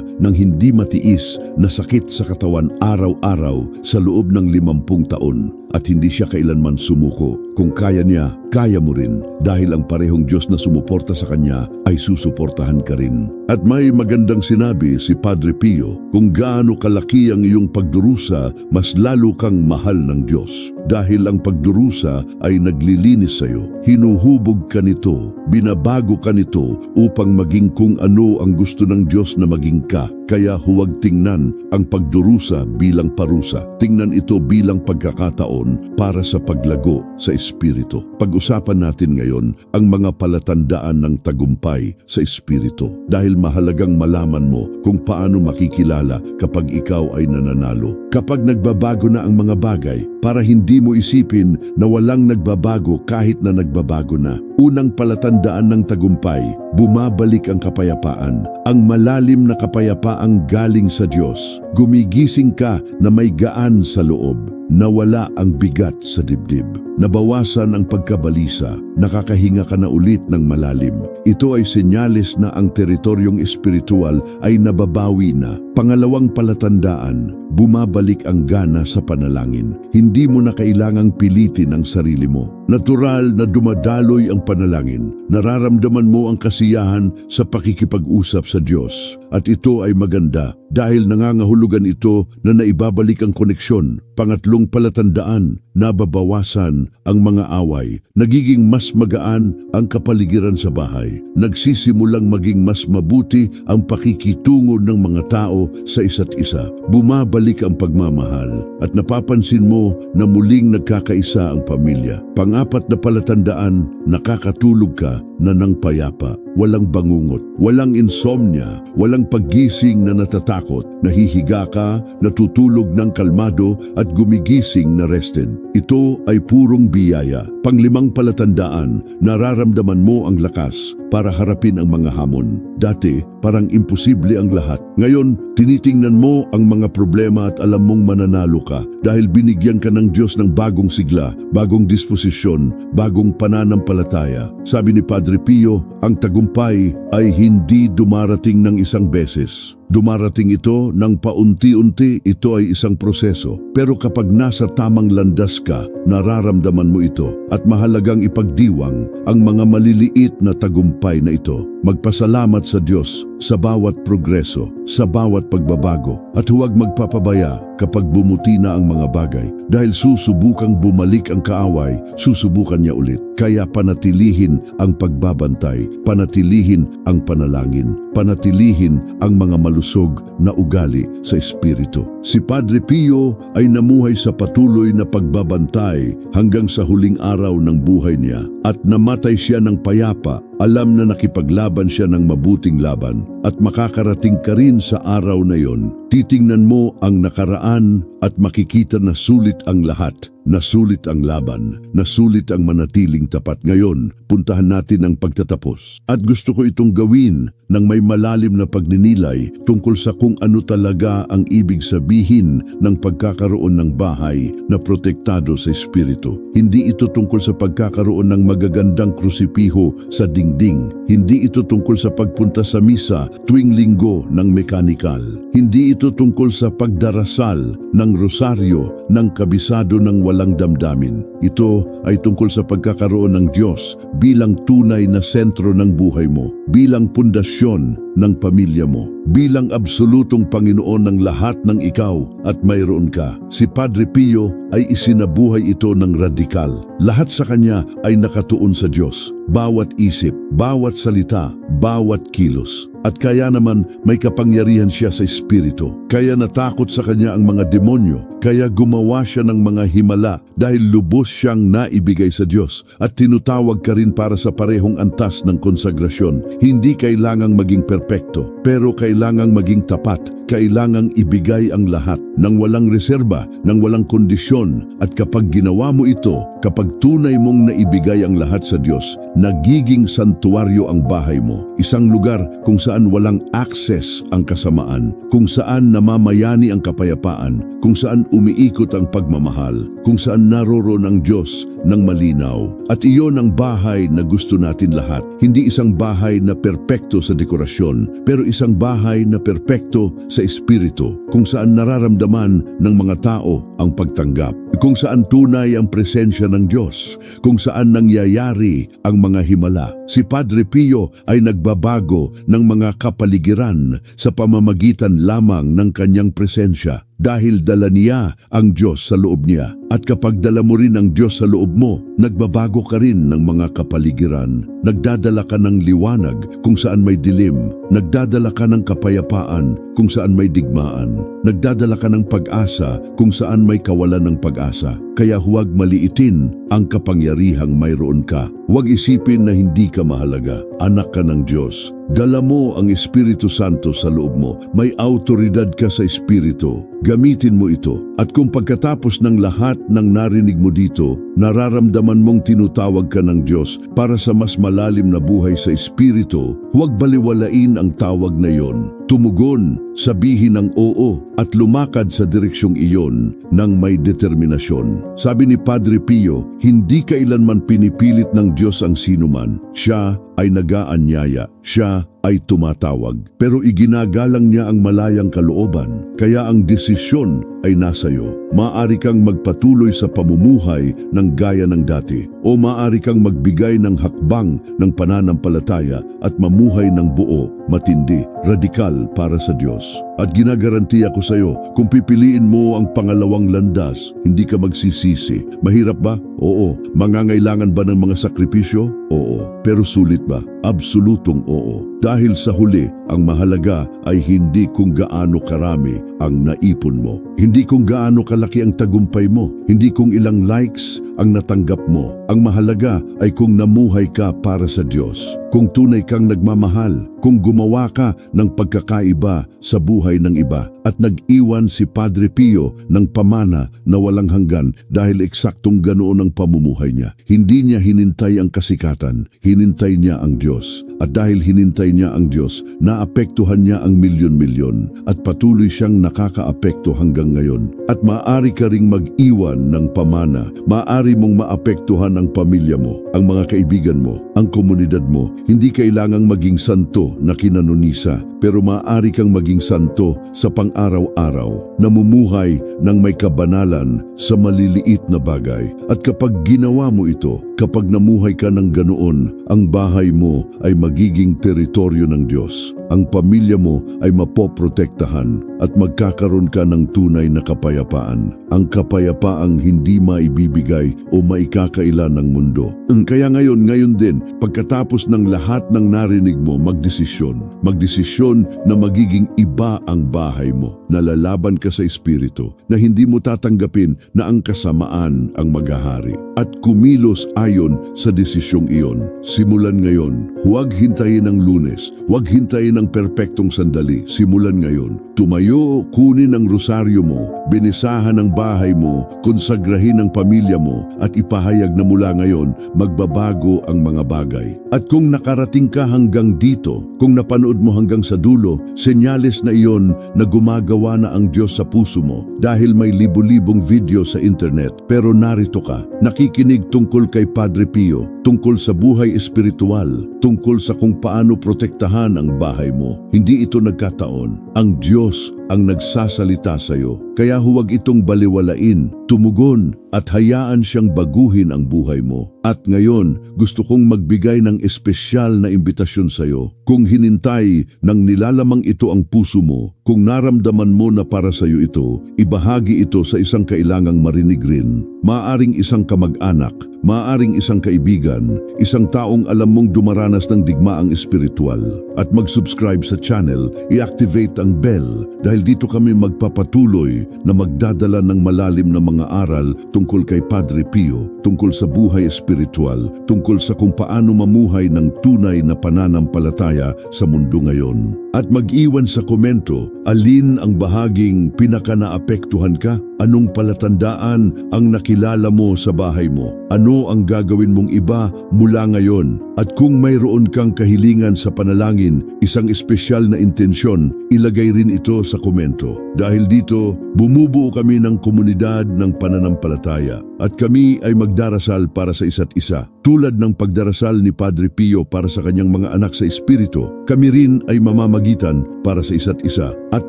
ng hindi matiis na sakit sa katawan araw-araw sa loob ng 50 taon. At hindi siya kailanman sumuko. Kung kaya niya, kaya mo rin. Dahil ang parehong Diyos na sumuporta sa kanya ay susuportahan ka rin. At may magandang sinabi si Padre Pio, kung gaano kalaki ang iyong pagdurusa, mas lalo kang mahal ng Diyos. Dahil ang pagdurusa ay naglilinis sa iyo. Hinuhubog ka nito, binabago ka nito upang maging kung ano ang gusto ng Diyos na maging ka. Kaya huwag tingnan ang pagdurusa bilang parusa. Tingnan ito bilang pagkakataon para sa paglago sa Espiritu. Pag-usapan natin ngayon ang mga palatandaan ng tagumpay sa Espiritu. Dahil mahalagang malaman mo kung paano makikilala kapag ikaw ay nananalo. Kapag nagbabago na ang mga bagay, para hindi mo isipin na walang nagbabago kahit na nagbabago na. Unang palatandaan ng tagumpay, bumabalik ang kapayapaan. Ang malalim na kapayapaang galing sa Diyos. Gumigising ka na may gaan sa loob. Nawala ang bigat sa dibdib. Nabawasan ang pagkabalisa. Nakakahinga ka na ulit ng malalim. Ito ay senyales na ang teritoryong espiritual ay nababawi na. Pangalawang palatandaan, bumabalik ang gana sa panalangin. Hindi mo na kailangang pilitin ang sarili mo. Natural na dumadaloy ang panalangin. Nararamdaman mo ang kasiyahan sa pakikipag-usap sa Diyos. At ito ay maganda dahil nangangahulugan ito na naibabalik ang koneksyon. Pangatlong palatandaan, nababawasan ang mga away. Nagiging mas magaan ang kapaligiran sa bahay. Nagsisimulang maging mas mabuti ang pakikitungo ng mga tao sa isa't isa. Bumabalik ang pagmamahal at napapansin mo na muling nagkakaisa ang pamilya. Pangapat na palatandaan, nakakatulog ka na ng payapa. Walang bangungot, walang insomnia, walang paggising na natatakot. Nahihiga ka, natutulog ng kalmado at gumigising na rested. Ito ay purong biyaya. Panglimang palatandaan, nararamdaman mo ang lakas para harapin ang mga hamon. Dati, parang imposible ang lahat. Ngayon, tinitingnan mo ang mga problema at alam mong mananalo ka dahil binigyan ka ng Diyos ng bagong sigla, bagong disposisyon, bagong pananampalataya. Sabi ni Padre Pio, ang tagumpay ay hindi dumarating ng isang beses. Dumarating ito ng paunti-unti, ito ay isang proseso. Pero kapag nasa tamang landas ka, nararamdaman mo ito at mahalagang ipagdiwang ang mga maliliit na tagumpay na ito. Magpasalamat sa Diyos sa bawat progreso, sa bawat pagbabago at huwag magpapabaya kapag bumuti na ang mga bagay dahil susubukang bumalik ang kaaway, susubukan niya ulit. Kaya panatilihin ang pagbabantay, panatilihin ang panalangin, panatilihin ang mga malusog na ugali sa Espiritu. Si Padre Pio ay namuhay sa patuloy na pagbabantay hanggang sa huling araw ng buhay niya at namatay siya ng payapa. Alam na nakipaglaban siya ng mabuting laban at makakarating ka rin sa araw na yon. Titingnan mo ang nakaraan at makikita na sulit ang lahat. Nasulit ang laban, nasulit ang manatiling tapat. Ngayon, puntahan natin ang pagtatapos. At gusto ko itong gawin ng may malalim na pagninilay tungkol sa kung ano talaga ang ibig sabihin ng pagkakaroon ng bahay na protektado sa Espiritu. Hindi ito tungkol sa pagkakaroon ng magagandang krusipiho sa dingding. Hindi ito tungkol sa pagpunta sa misa tuwing linggo ng mekanikal. Hindi ito tungkol sa pagdarasal ng rosaryo ng kabisado ng walang damdamin. Ito ay tungkol sa pagkakaroon ng Diyos bilang tunay na sentro ng buhay mo, bilang pundasyon ng pamilya mo, bilang absolutong Panginoon ng lahat ng ikaw at mayroon ka. Si Padre Pio ay isinabuhay ito ng radikal. Lahat sa kanya ay nakatuon sa Diyos. Bawat isip, bawat salita, bawat kilos. At kaya naman may kapangyarihan siya sa Espiritu. Kaya natakot sa kanya ang mga demonyo. Kaya gumawa siya ng mga himala dahil lubos siyang naibigay sa Diyos. At tinutawag ka rin para sa parehong antas ng konsagrasyon. Hindi kailangang maging perpekto, pero kailangang maging tapat. Kailangang ibigay ang lahat ng walang reserba, ng walang kondisyon. At kapag ginawa mo ito, kapag tunay mong naibigay ang lahat sa Diyos, nagiging santuaryo ang bahay mo. Isang lugar kung saan walang access ang kasamaan, kung saan namamayani ang kapayapaan, kung saan umiikot ang pagmamahal, kung saan naroroon ang Diyos ng malinaw. At iyon ang bahay na gusto natin lahat. Hindi isang bahay na perpekto sa dekorasyon, pero isang bahay na perpekto sa Espiritu, kung saan nararamdaman ng mga tao ang pagtanggap, kung saan tunay ang presensya ng Diyos, kung saan nangyayari ang mga himala. Si Padre Pio ay nagbabago ng mga kapaligiran sa pamamagitan lamang ng kanyang presensya dahil dala niya ang Diyos sa loob niya. At kapag dala mo rin ang Diyos sa loob mo, nagbabago ka rin ng mga kapaligiran. Nagdadala ka ng liwanag kung saan may dilim. Nagdadala ka ng kapayapaan kung saan may digmaan. Nagdadala ka ng pag-asa kung saan may kawalan ng pag-asa. Kaya huwag maliitin ang kapangyarihang mayroon ka. Huwag isipin na hindi ka mahalaga. Anak ka ng Diyos. Dala mo ang Espiritu Santo sa loob mo. May autoridad ka sa Espiritu. Gamitin mo ito. At kung pagkatapos ng lahat ng narinig mo dito, nararamdaman mong tinutawag ka ng Diyos para sa mas malalim na buhay sa Espiritu, huwag baliwalain ang tawag na iyon. Tumugon, sabihin ng oo at lumakad sa direksyong iyon ng may determinasyon. Sabi ni Padre Pio, hindi kailanman pinipilit ng Diyos ang sinuman. Siya ay nag-aanyaya. Siya ay tumatawag. Pero iginagalang niya ang malayang kalooban. Kaya ang desisyon ay nasa iyo. Maaari kang magpatuloy sa pamumuhay ng gaya ng dati. O maaari kang magbigay ng hakbang ng pananampalataya at mamuhay ng buo, matindi, radikal para sa Diyos. At ginagarantiya ko sa iyo, kung pipiliin mo ang pangalawang landas, hindi ka magsisisi. Mahirap ba? Oo. Mangangailangan ba ng mga sakripisyo? Oo. Pero sulit ba? Absolutong oo. Dahil sa huli, ang mahalaga ay hindi kung gaano karami ang naipon mo. Hindi kung gaano kalaki ang tagumpay mo. Hindi kung ilang likes ang natanggap mo. Ang mahalaga ay kung namuhay ka para sa Diyos. Kung tunay kang nagmamahal. Kung gumawa ka ng pagkakaiba sa buhay ng iba. At nag-iwan si Padre Pio ng pamana na walang hanggan dahil eksaktong ganoon ang pamumuhay niya. Hindi niya hinintay ang kasikatan. Hinintay niya ang Diyos. At dahil hinintay niya ang Diyos, naapektuhan niya ang milyon-milyon at patuloy siyang nakakaapekto hanggang ngayon. At maaari ka ring mag-iwan ng pamana. Maaari mong maapektuhan ang pamilya mo, ang mga kaibigan mo, ang komunidad mo. Hindi kailangang maging santo na kinanunisa, pero maaari kang maging santo sa pang-araw-araw, namumuhay ng may kabanalan sa maliliit na bagay. At kapag ginawa mo ito, kapag namuhay ka ng ganoon, ang bahay mo ay magiging teritoryo ng Diyos. Ang pamilya mo ay mapoprotektahan at magkakaroon ka ng tunay na kapayapaan. Ang kapayapaang hindi maibibigay o maikakaila ng mundo. Kaya ngayon din, pagkatapos ng lahat ng narinig mo, magdesisyon. Magdesisyon na magiging iba ang bahay mo. Nalalaban ka sa Espiritu na hindi mo tatanggapin na ang kasamaan ang maghahari. At kumilos ayon sa desisyong iyon. Simulan ngayon. Huwag hintayin ang Lunes. Huwag hintayin ang perpektong sandali. Simulan ngayon. Tumayo, kunin ang rosaryo mo, binisahan ang bahay mo, konsagrahin ang pamilya mo, at ipahayag na mula ngayon, magbabago ang mga bagay. At kung nakarating ka hanggang dito, kung napanood mo hanggang sa dulo, senyales na iyon na gumagawa na ang Diyos sa puso mo dahil may libu-libong video sa internet. Pero narito ka, nakikinig tungkol kay Padre Pio, tungkol sa buhay espiritual, tungkol sa kung paano protektahan ang bahay mo. Hindi ito nagkataon. Ang Diyos ang nagsasalita sa iyo. Kaya huwag itong baliwalain, tumugon at hayaan siyang baguhin ang buhay mo. At ngayon, gusto kong magbigay ng espesyal na imbitasyon sa iyo. Kung hinintay ng nilalamang ito ang puso mo, kung naramdaman mo na para sa iyo ito, ibahagi ito sa isang kailangang marinig rin. Maaring isang kamag-anak, maaring isang kaibigan, isang taong alam mong dumaranas ng digmaang espiritual. At mag-subscribe sa channel, i-activate ang bell dahil dito kami magpapatuloy na magdadala ng malalim na mga aral tungkol kay Padre Pio, tungkol sa buhay espiritual, tungkol sa kung paano mamuhay ng tunay na pananampalataya sa mundo ngayon. At mag-iwan sa komento, alin ang bahaging pinaka-naapektuhan ka? Anong palatandaan ang nakilala mo sa bahay mo? Ano ang gagawin mong iba mula ngayon? At kung mayroon kang kahilingan sa panalangin, isang espesyal na intensyon, ilagay rin ito sa komento. Dahil dito, bumubuo kami ng komunidad ng pananampalataya at kami ay magdarasal para sa isa't isa. Tulad ng pagdarasal ni Padre Pio para sa kanyang mga anak sa Espiritu, kami rin ay mamamagitan para sa isa't isa. At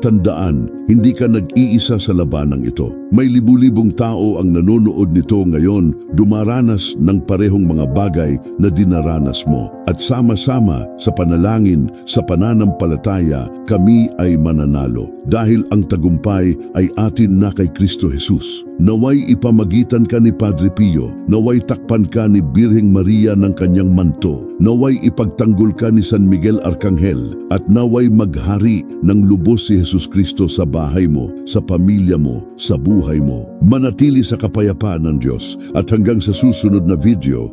tandaan, hindi ka nag-iisa sa labanang ito. May libu-libong tao ang nanonood nito ngayon, dumaranas ng parehong mga bagay na dinaranas mo. At sama-sama sa panalangin, sa pananampalataya, kami ay mananalo. Dahil ang tagumpay ay atin na kay Kristo Jesus. Naway ipamagitan ka ni Padre Pio, naway takpan ka ni Birheng Maria ng kanyang manto, naway ipagtanggol ka ni San Miguel Arcangel, at naway maghari ng lubos si Jesus Kristo sa bahay mo, sa pamilya mo, sa buhay mo. Manatili sa kapayapaan ng Diyos, at hanggang sa susunod na video,